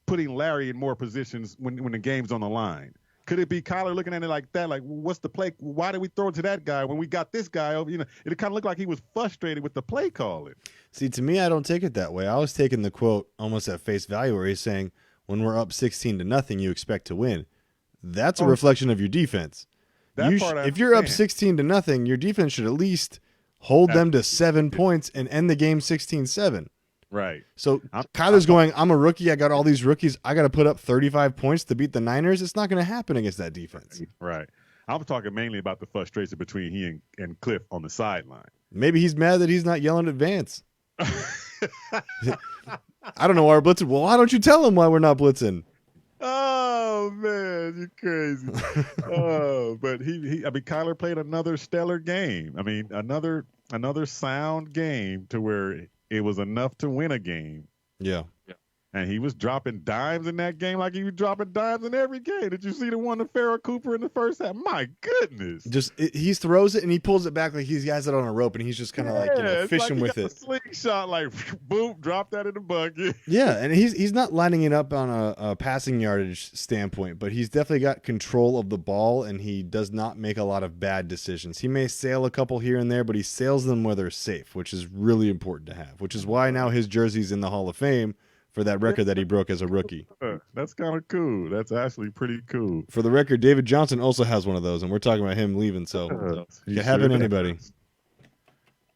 S4: putting Larry in more positions when the game's on the line? Could it be Kyler looking at it like that? Like, what's the play? Why did we throw it to that guy when we got this guy over? It kind of looked like he was frustrated with the play calling.
S5: See, to me, I don't take it that way. I was taking the quote almost at face value where he's saying, when we're up 16-0, you expect to win. That's a reflection of your defense. If you're up 16-0, your defense should at least hold them to 7 points and end the game 16-7.
S4: Right.
S5: So Kyler's going, I'm a rookie. I got all these rookies. I got to put up 35 points to beat the Niners. It's not going to happen against that defense.
S4: Right. I'm talking mainly about the frustration between he and Cliff on the sideline.
S5: Maybe he's mad that he's not yelling at Vance. I don't know why we're blitzing. Well, why don't you tell him why we're not blitzing?
S4: Oh, man, you're crazy. But Kyler played another stellar game. I mean, another sound game to where it was enough to win a game.
S5: Yeah.
S4: And he was dropping dimes in that game like he was dropping dimes in every game. Did you see the one to Farrah Cooper in the first half? My goodness.
S5: He throws it and he pulls it back like he has it on a rope and he's just kind of fishing with it.
S4: Slingshot, like, boom, drop that in the bucket.
S5: Yeah, and he's not lining it up on a passing yardage standpoint, but he's definitely got control of the ball and he does not make a lot of bad decisions. He may sail a couple here and there, but he sails them where they're safe, which is really important to have, which is why now his jersey's in the Hall of Fame for that record that he broke as a rookie.
S4: That's kind of cool. That's actually pretty cool.
S5: For the record, David Johnson also has one of those, and we're talking about him leaving, so it can happen to anybody.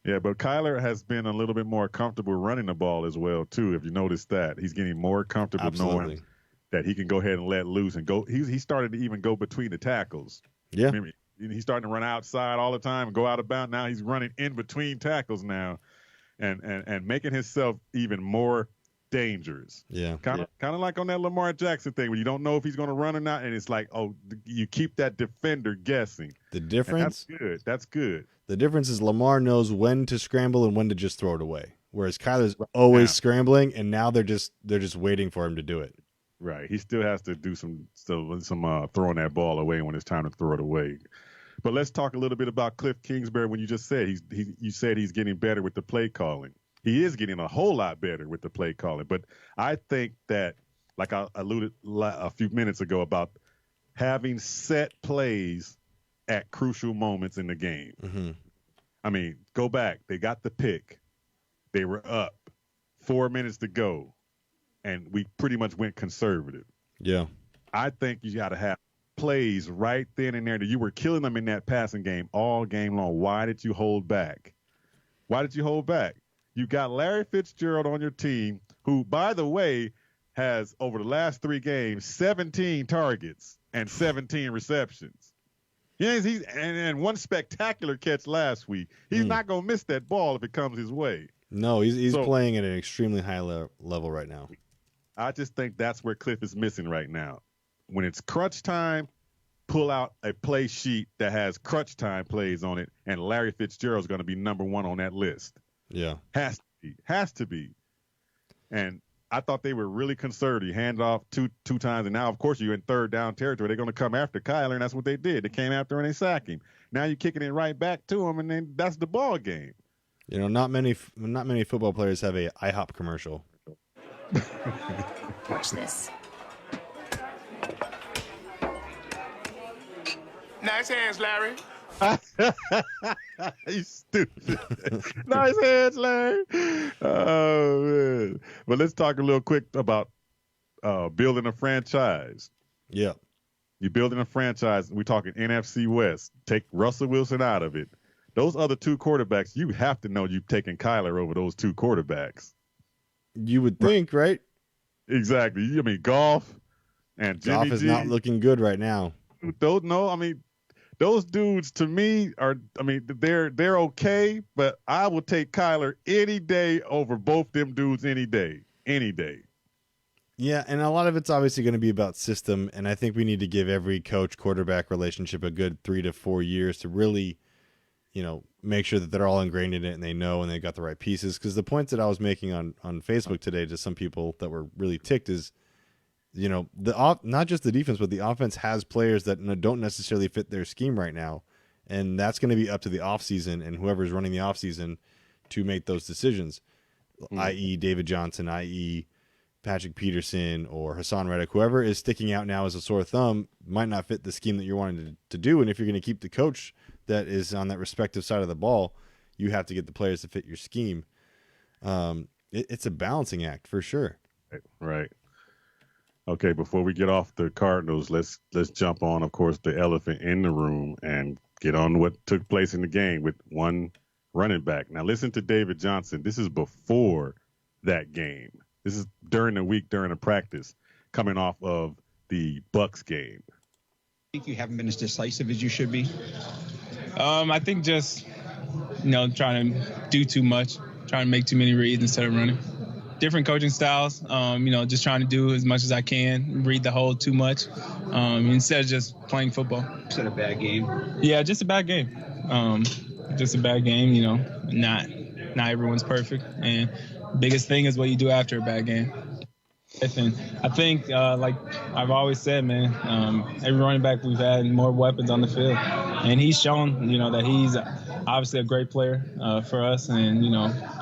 S4: Yeah, but Kyler has been a little bit more comfortable running the ball as well, too, if you notice that. He's getting more comfortable knowing that he can go ahead and let loose and go. He started to even go between the tackles.
S5: Yeah.
S4: Remember, he's starting to run outside all the time and go out of bounds. Now he's running in between tackles now and making himself even more dangerous.
S5: Yeah.
S4: Kind of like on that Lamar Jackson thing where you don't know if he's going to run or not, and it's like, you keep that defender guessing.
S5: The difference?
S4: That's good.
S5: The difference is Lamar knows when to scramble and when to just throw it away. Whereas Kyler's always scrambling, and now they're just waiting for him to do it.
S4: Right. He still has to do some throwing that ball away when it's time to throw it away. But let's talk a little bit about Cliff Kingsbury when you just said you said he's getting better with the play calling. He is getting a whole lot better with the play calling. But I think that, like I alluded a few minutes ago, about having set plays at crucial moments in the game.
S5: Mm-hmm.
S4: I mean, go back. They got the pick. They were up. 4 minutes to go. And we pretty much went conservative.
S5: Yeah. I
S4: think you got to have plays right then and there that you were killing them in that passing game all game long. Why did you hold back? You got Larry Fitzgerald on your team, who, by the way, has, over the last 3 games, 17 targets and 17 receptions. Yes, and one spectacular catch last week. He's not going to miss that ball if it comes his way.
S5: No, he's playing at an extremely high level right now.
S4: I just think that's where Cliff is missing right now. When it's crunch time, pull out a play sheet that has crunch time plays on it, and Larry Fitzgerald's going to be number 1 on that list.
S5: Yeah.
S4: Has to be. And I thought they were really conservative. Hand off two times, and now, of course, you're in third down territory. They're going to come after Kyler, and that's what they did. They came after him and they sacked him. Now you're kicking it right back to him, and then that's the ball game.
S5: You know, not many football players have a IHOP commercial.
S14: Watch this.
S11: Nice hands, Larry.
S4: You stupid. Nice hands, Larry. Oh, man. But let's talk a little quick about building a franchise.
S5: Yeah.
S4: You're building a franchise. We're talking NFC West. Take Russell Wilson out of it. Those other 2 quarterbacks, you have to know you've taken Kyler over those 2 quarterbacks.
S5: You would think, right?
S4: Exactly. I mean, Goff and Jimmy
S5: Goff is not looking good right now.
S4: Those dudes, to me, they're okay, but I will take Kyler any day over both them dudes any day.
S5: Yeah, and a lot of it's obviously going to be about system, and I think we need to give every coach-quarterback relationship a good 3 to 4 years to really, make sure that they're all ingrained in it and they know and they got the right pieces. Because the points that I was making on Facebook today to some people that were really ticked is, not just the defense, but the offense has players that don't necessarily fit their scheme right now. And that's going to be up to the offseason and whoever's running the offseason to make those decisions, i.e. David Johnson, i.e. Patrick Peterson or Hassan Reddick, whoever is sticking out now as a sore thumb, might not fit the scheme that you're wanting to do. And if you're going to keep the coach that is on that respective side of the ball, you have to get the players to fit your scheme. It's a balancing act for sure.
S4: Right. Okay, before we get off the Cardinals, let's jump on, of course, the elephant in the room and get on what took place in the game with one running back. Now, listen to David Johnson. This is before that game. This is during the week, during the practice, coming off of the Bucs game.
S14: I think you haven't been as decisive as you should be.
S15: I think just, trying to do too much, trying to make too many reads instead of running. Different coaching styles, just trying to do as much as I can, read the whole too much, instead of just playing football.
S14: Is it a bad game?
S15: Yeah, just a bad game. Just a bad game, not everyone's perfect. And biggest thing is what you do after a bad game. And I think, like I've always said, man, every running back we've had more weapons on the field. And he's shown, that he's obviously a great player for us and,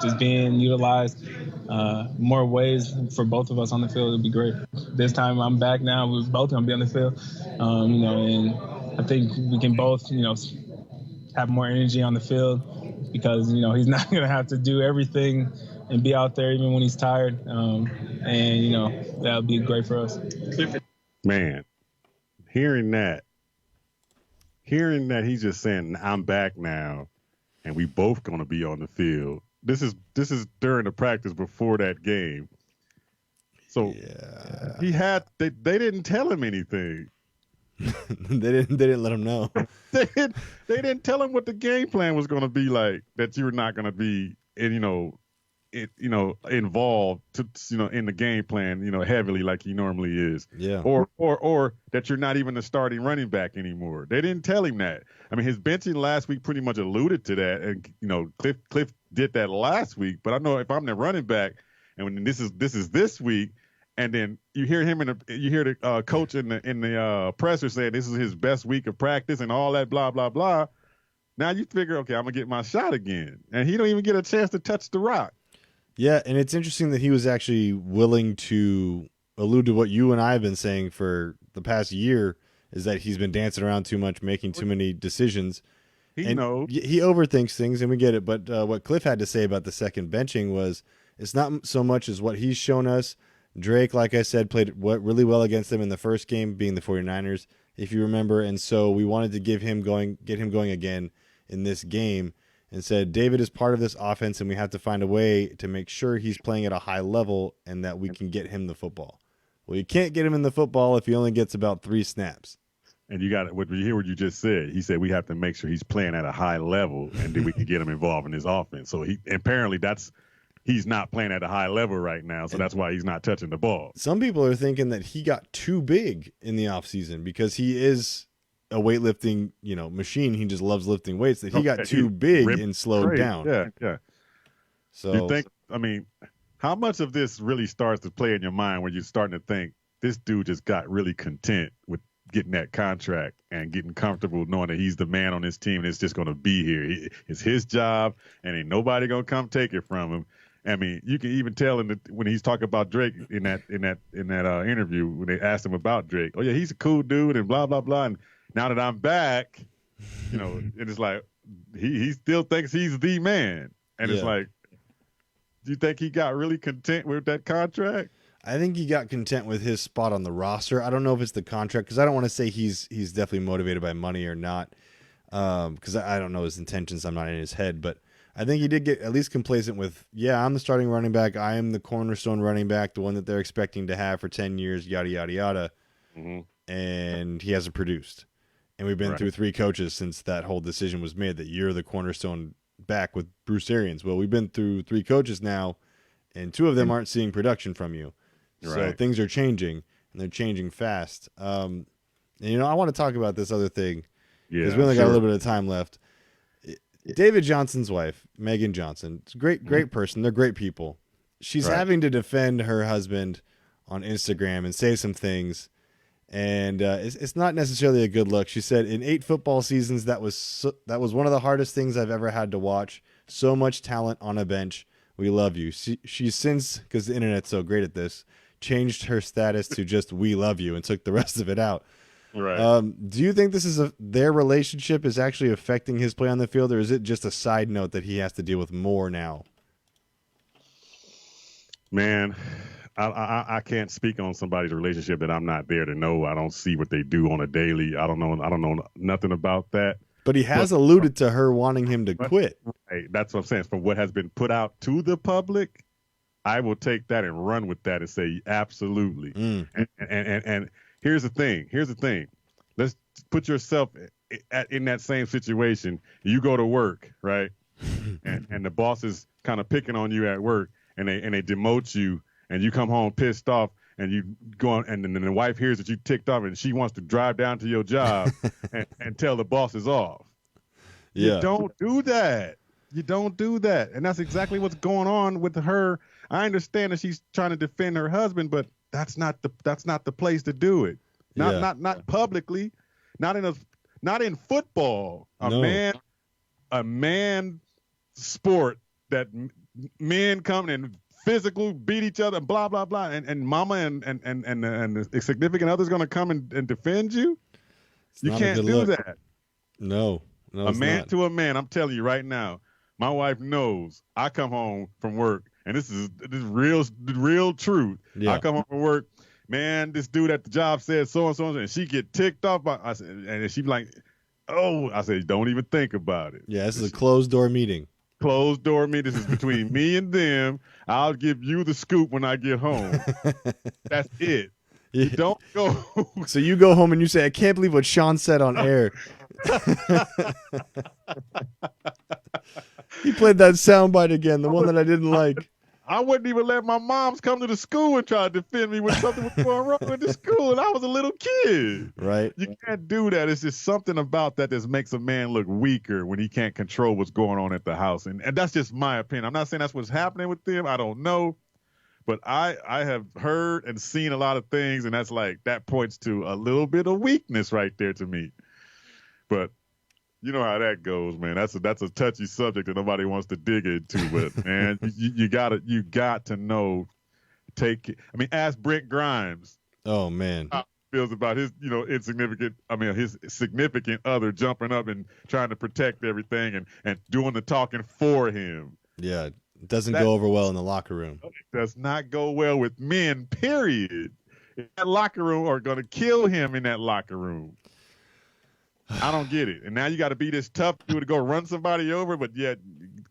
S15: just being utilized more ways for both of us on the field would be great. This time I'm back now. We're both going to be on the field, and I think we can both, have more energy on the field because, he's not going to have to do everything and be out there even when he's tired. And, that'll be great for us.
S4: Man, hearing that he's just saying, I'm back now, and we both going to be on the field. This is during the practice before that game. So yeah. They didn't tell him anything.
S5: they didn't let him know.
S4: they didn't tell him what the game plan was going to be like, that you were not going to be involved in the game plan, heavily like he normally is.
S5: Yeah.
S4: Or that you're not even the starting running back anymore. They didn't tell him that. I mean, his benching last week pretty much alluded to that, and Cliff did that last week. But I know if I'm the running back, and when this is this week, and then you hear him you hear the coach in the presser saying this is his best week of practice and all that blah blah blah. Now you figure, okay, I'm gonna get my shot again, and he don't even get a chance to touch the rock.
S5: Yeah, and it's interesting that he was actually willing to allude to what you and I have been saying for the past year, is that he's been dancing around too much, making too many decisions.
S4: He knows.
S5: He overthinks things, and we get it. But what Cliff had to say about the second benching was it's not so much as what he's shown us. Drake, like I said, played really well against them in the first game, being the 49ers, if you remember. And so we wanted to get him going again in this game, and said David is part of this offense, and we have to find a way to make sure he's playing at a high level and that we can get him the football. Well, you can't get him in the football if he only gets about 3 snaps.
S4: And you got what you hear what you just said. He said we have to make sure he's playing at a high level, and then we can get him involved in his offense. So he's not playing at a high level right now, so that's why he's not touching the ball.
S5: Some people are thinking that he got too big in the offseason because he is a weightlifting, machine. He just loves lifting weights, that he got too big and slowed down.
S4: Yeah. So you think, how much of this really starts to play in your mind when you're starting to think this dude just got really content with getting that contract and getting comfortable knowing that he's the man on this team and it's just going to be here. It's his job and ain't nobody going to come take it from him. I mean, you can even tell when he's talking about Drake in that interview, when they asked him about Drake, oh yeah, he's a cool dude and blah, blah, blah. And now that I'm back, and it's like, he still thinks he's the man. And It's like, do you think he got really content with that contract?
S5: I think he got content with his spot on the roster. I don't know if it's the contract, because I don't want to say he's definitely motivated by money or not, because I don't know his intentions. I'm not in his head, but I think he did get at least complacent with, I'm the starting running back. I am the cornerstone running back, the one that they're expecting to have for 10 years, yada, yada, yada. Mm-hmm. And he hasn't produced. And we've been through 3 coaches since that whole decision was made that you're the cornerstone back with Bruce Arians. Well, we've been through 3 coaches now, and 2 of them aren't seeing production from you. So things are changing, and they're changing fast. And, I want to talk about this other thing because we only got a little bit of time left. David Johnson's wife, Megan Johnson, it's a great person. They're great people. She's having to defend her husband on Instagram and say some things, and it's not necessarily a good look. She said, in 8 football seasons, that was one of the hardest things I've ever had to watch. So much talent on a bench. We love you. She's since, because the internet's so great at this, changed her status to just "we love you" and took the rest of it out.
S4: Right.
S5: Do you think this is their relationship is actually affecting his play on the field, or is it just a side note that he has to deal with more now?
S4: Man, I can't speak on somebody's relationship that I'm not there to know. I don't see what they do on a daily. I don't know nothing about that.
S5: But he has alluded to her wanting him to quit.
S4: Right, that's what I'm saying. From what has been put out to the public, I will take that and run with that and say absolutely. And here's the thing. Let's put yourself in that same situation. You go to work, right? and the boss is kind of picking on you at work, and they demote you, and you come home pissed off, and you go on, and then the wife hears that you ticked off, and she wants to drive down to your job and tell the bosses off.
S5: Yeah.
S4: You don't do that. You don't do that. And that's exactly what's going on with her. I understand that she's trying to defend her husband, but that's not the place to do it. Not publicly. Not in football. A man sport that men come and physically beat each other and blah blah blah, and mama and the significant other's gonna come and defend you. You can't do that.
S5: No,
S4: a man to a man. I'm telling you right now. My wife knows I come home from work, and this is real truth.
S5: Yeah.
S4: I come home from work, man. This dude at the job said so and so, and she get ticked off. And she be like, "Oh," I said, "Don't even think about it."
S5: Yeah, this is a closed door meeting.
S4: Closed door meeting. This is between me and them. I'll give you the scoop when I get home. That's it.
S5: Yeah.
S4: You don't go.
S5: So you go home and you say, "I can't believe what Sean said on air." He played that soundbite again, the one that I didn't like.
S4: I wouldn't even let my moms come to the school and try to defend me when something was going wrong with the school, and I was a little kid.
S5: Right.
S4: You can't do that. It's just something about that that makes a man look weaker when he can't control what's going on at the house. And that's just my opinion. I'm not saying that's what's happening with them. I don't know. But I have heard and seen a lot of things, and that points to a little bit of weakness right there to me. But you know how that goes, man. That's a touchy subject that nobody wants to dig into. But man, you got to know. Ask Brent Grimes.
S5: Oh man,
S4: how he feels about his his significant other jumping up and trying to protect everything and doing the talking for him.
S5: Yeah, it doesn't go over well in the locker room.
S4: It does not go well with men. Period. In that locker room, are going to kill him in that locker room. I don't get it. And now you got to be this tough dude to go run somebody over, but yet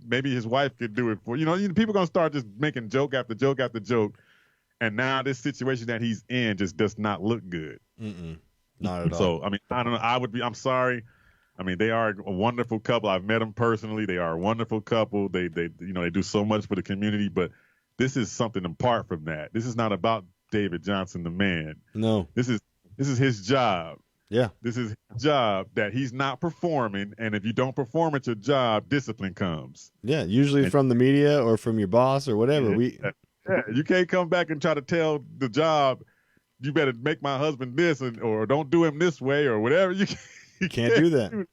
S4: maybe his wife could do it for people are going to start just making joke after joke after joke. And now this situation that he's in just does not look good.
S5: Not at all.
S4: So, I don't know. I'm sorry. They are a wonderful couple. I've met them personally. They are a wonderful couple. They do so much for the community, but this is something apart from that. This is not about David Johnson, the man.
S5: No.
S4: This is his job.
S5: Yeah.
S4: This is his job that he's not performing, and if you don't perform at your job, discipline comes.
S5: Yeah, usually from the media or from your boss or whatever.
S4: You can't come back and try to tell the job, you better make my husband this or don't do him this way or whatever. You
S5: can't do that.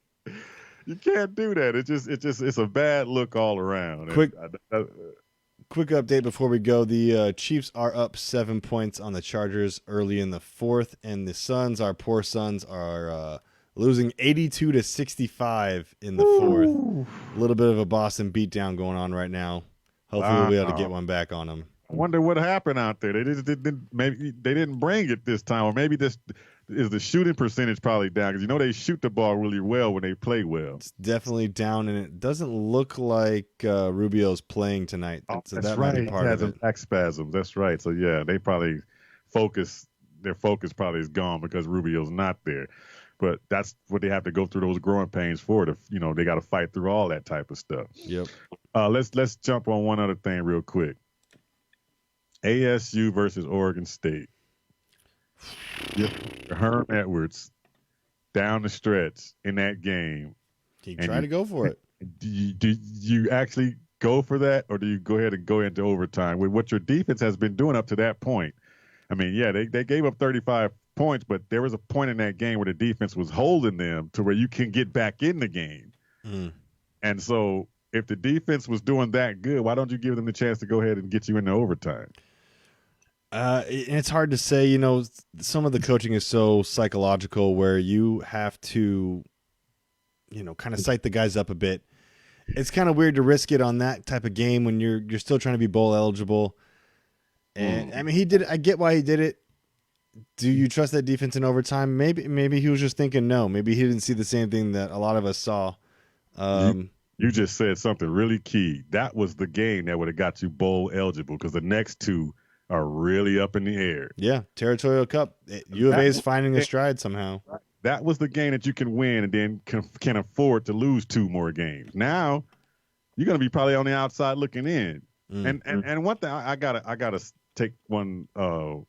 S4: You can't do that. It's a bad look all around.
S5: Quick update before we go. The Chiefs are up 7 points on the Chargers early in the fourth, and the Suns, our poor Suns, are losing 82-65 in the fourth. A little bit of a Boston beatdown going on right now. Hopefully we'll be able to get one back on them.
S4: I wonder what happened out there. They didn't bring it this time, or maybe this is the shooting percentage probably down because they shoot the ball really well when they play well.
S5: It's definitely down, and it doesn't look like Rubio's playing tonight. So
S4: that's
S5: that
S4: right.
S5: Might be part
S4: he has
S5: of it.
S4: Back spasms. That's right. So yeah, they probably their focus probably is gone because Rubio's not there. But that's what they have to go through those growing pains for. They got to fight through all that type of stuff.
S5: Yep.
S4: Let's jump on one other thing real quick. ASU versus Oregon State. Herm Edwards down the stretch in that game.
S5: He tried to go for it.
S4: Do you actually go for that, or do you go ahead and go into overtime with what your defense has been doing up to that point? They gave up 35 points, but there was a point in that game where the defense was holding them to where you can get back in the game. And so if the defense was doing that good, why don't you give them the chance to go ahead and get you into overtime?
S5: It's hard to say. You know, some of the coaching is so psychological where you have to, you know, kind of psych the guys up a bit. It's kind of weird to risk it on that type of game when you're still trying to be bowl eligible. And I mean, he did. I get why he did it. Do you trust that defense in overtime? Maybe he was just thinking no. Maybe he didn't see the same thing that a lot of us saw.
S4: You just said something really key. That was the game that would have got you bowl eligible because the next two are really up in the air.
S5: Yeah, Territorial Cup. U of A is finding a stride somehow.
S4: That was the game that you can win and then can afford to lose 2 more games. Now you're going to be probably on the outside looking in. And one thing I gotta take one of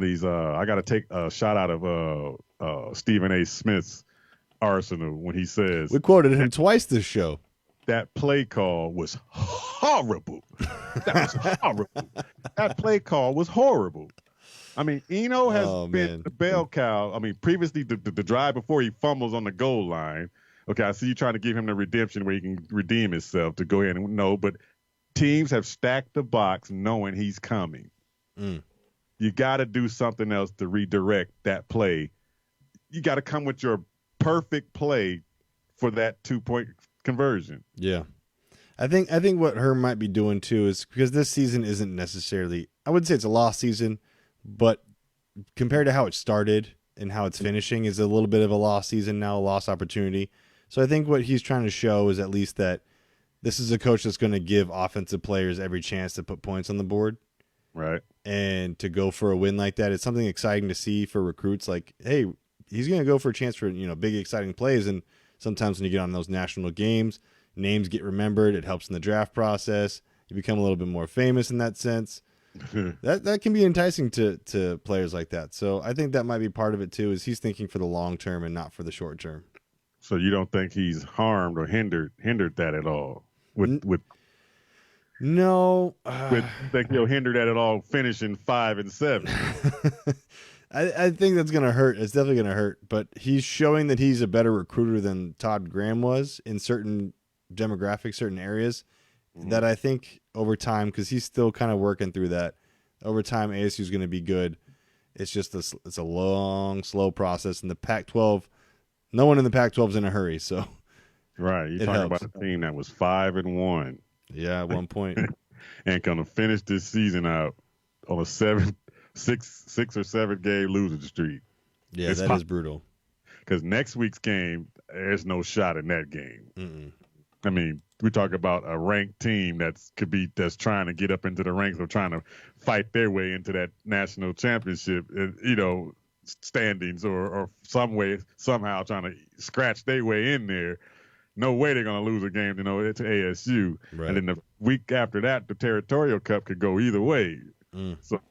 S4: these. I gotta take a shot out of Stephen A. Smith's arsenal when he says
S5: we quoted him twice this show.
S4: That play call was horrible. That was horrible. That play call was horrible. I mean, Eno has been the bell cow. I mean, previously the drive before he fumbles on the goal line. Okay, I see you trying to give him the redemption where he can redeem himself to go ahead and no, but teams have stacked the box knowing he's coming. You got to do something else to redirect that play. You got to come with your perfect play for that 2-point conversion.
S5: Yeah. I think what Herm might be doing too is because this season isn't necessarily, I wouldn't say it's a lost season, but compared to how it started and how it's finishing is a little bit of a lost season now, a lost opportunity. So I think what he's trying to show is at least that this is a coach that's going to give offensive players every chance to put points on the board.
S4: Right.
S5: And to go for a win like that, it's something exciting to see for recruits. Like, hey, he's going to go for a chance for, you know, big, exciting plays. And sometimes when you get on those national games, names get remembered. It helps in the draft process. You become a little bit more famous in that sense. That can be enticing to players like that. So I think that might be part of it too, is he's thinking for the long term and not for the short term.
S4: So you don't think he's harmed or hindered that at all?
S5: No.
S4: Think he'll hinder that at all finishing 5 and 7?
S5: I think that's going to hurt. It's definitely going to hurt. But he's showing that he's a better recruiter than Todd Graham was in certain demographics, certain areas that I think over time, because he's still kind of working through that, over time ASU is going to be good. It's just it's a long, slow process. And the Pac-12, no one in the Pac-12 is in a hurry. So
S4: right, you're talking about a team that was 5 and 1.
S5: Yeah, at one point,
S4: and going to finish this season out on a 6 or 7 game losing streak.
S5: Yeah, that is brutal.
S4: Because next week's game, there's no shot in that game. I mean, we talk about a ranked team that's trying to get up into the ranks or trying to fight their way into that national championship, standings or somehow trying to scratch their way in there. No way they're going to lose a game, to ASU. Right. And then the week after that, the Territorial Cup could go either way. So,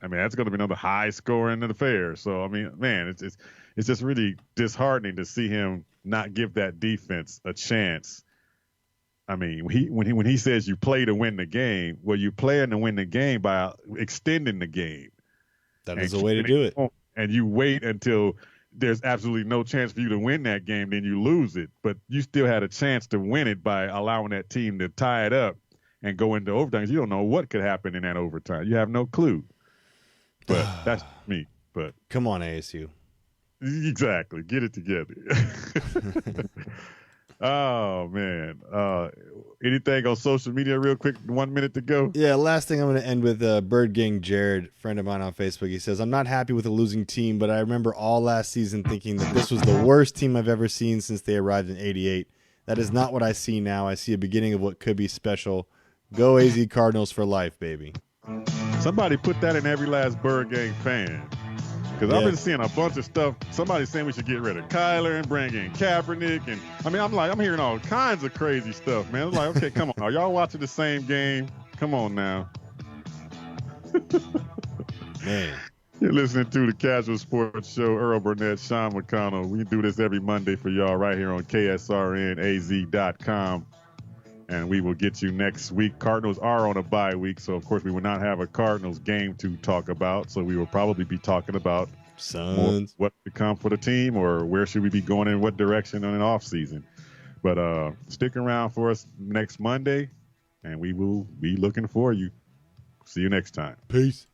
S4: I mean, that's going to be another high-scoring affair. So, I mean, man, it's just really disheartening to see him not give that defense a chance. I mean, when he says you play to win the game, well, you play to win the game by extending the game.
S5: That is a way to do it.
S4: And you wait until there's absolutely no chance for you to win that game, then you lose it. But you still had a chance to win it by allowing that team to tie it up and go into overtime. You don't know what could happen in that overtime. You have no clue. But that's me. But
S5: come on, ASU.
S4: Exactly. Get it together. Oh, man. Anything on social media real quick? 1 minute to go.
S5: Yeah, last thing I'm going to end with Bird Gang Jared, friend of mine on Facebook. He says, I'm not happy with a losing team, but I remember all last season thinking that this was the worst team I've ever seen since they arrived in '88. That is not what I see now. I see a beginning of what could be special. Go AZ Cardinals for life, baby.
S4: Somebody put that in every last Bird Gang fan. Because I've been seeing a bunch of stuff. Somebody saying we should get rid of Kyler and bring in Kaepernick. And I mean, I'm hearing all kinds of crazy stuff, man. I'm like, okay, come on. Are y'all watching the same game? Come on now.
S5: Man.
S4: You're listening to the Casual Sports Show. Earl Burnett, Sean McConnell. We do this every Monday for y'all right here on KSRNAZ.com. And we will get you next week. Cardinals are on a bye week, so of course we will not have a Cardinals game to talk about. So we will probably be talking about what to come for the team or where should we be going in what direction on an off season. But stick around for us next Monday, and we will be looking for you. See you next time.
S5: Peace.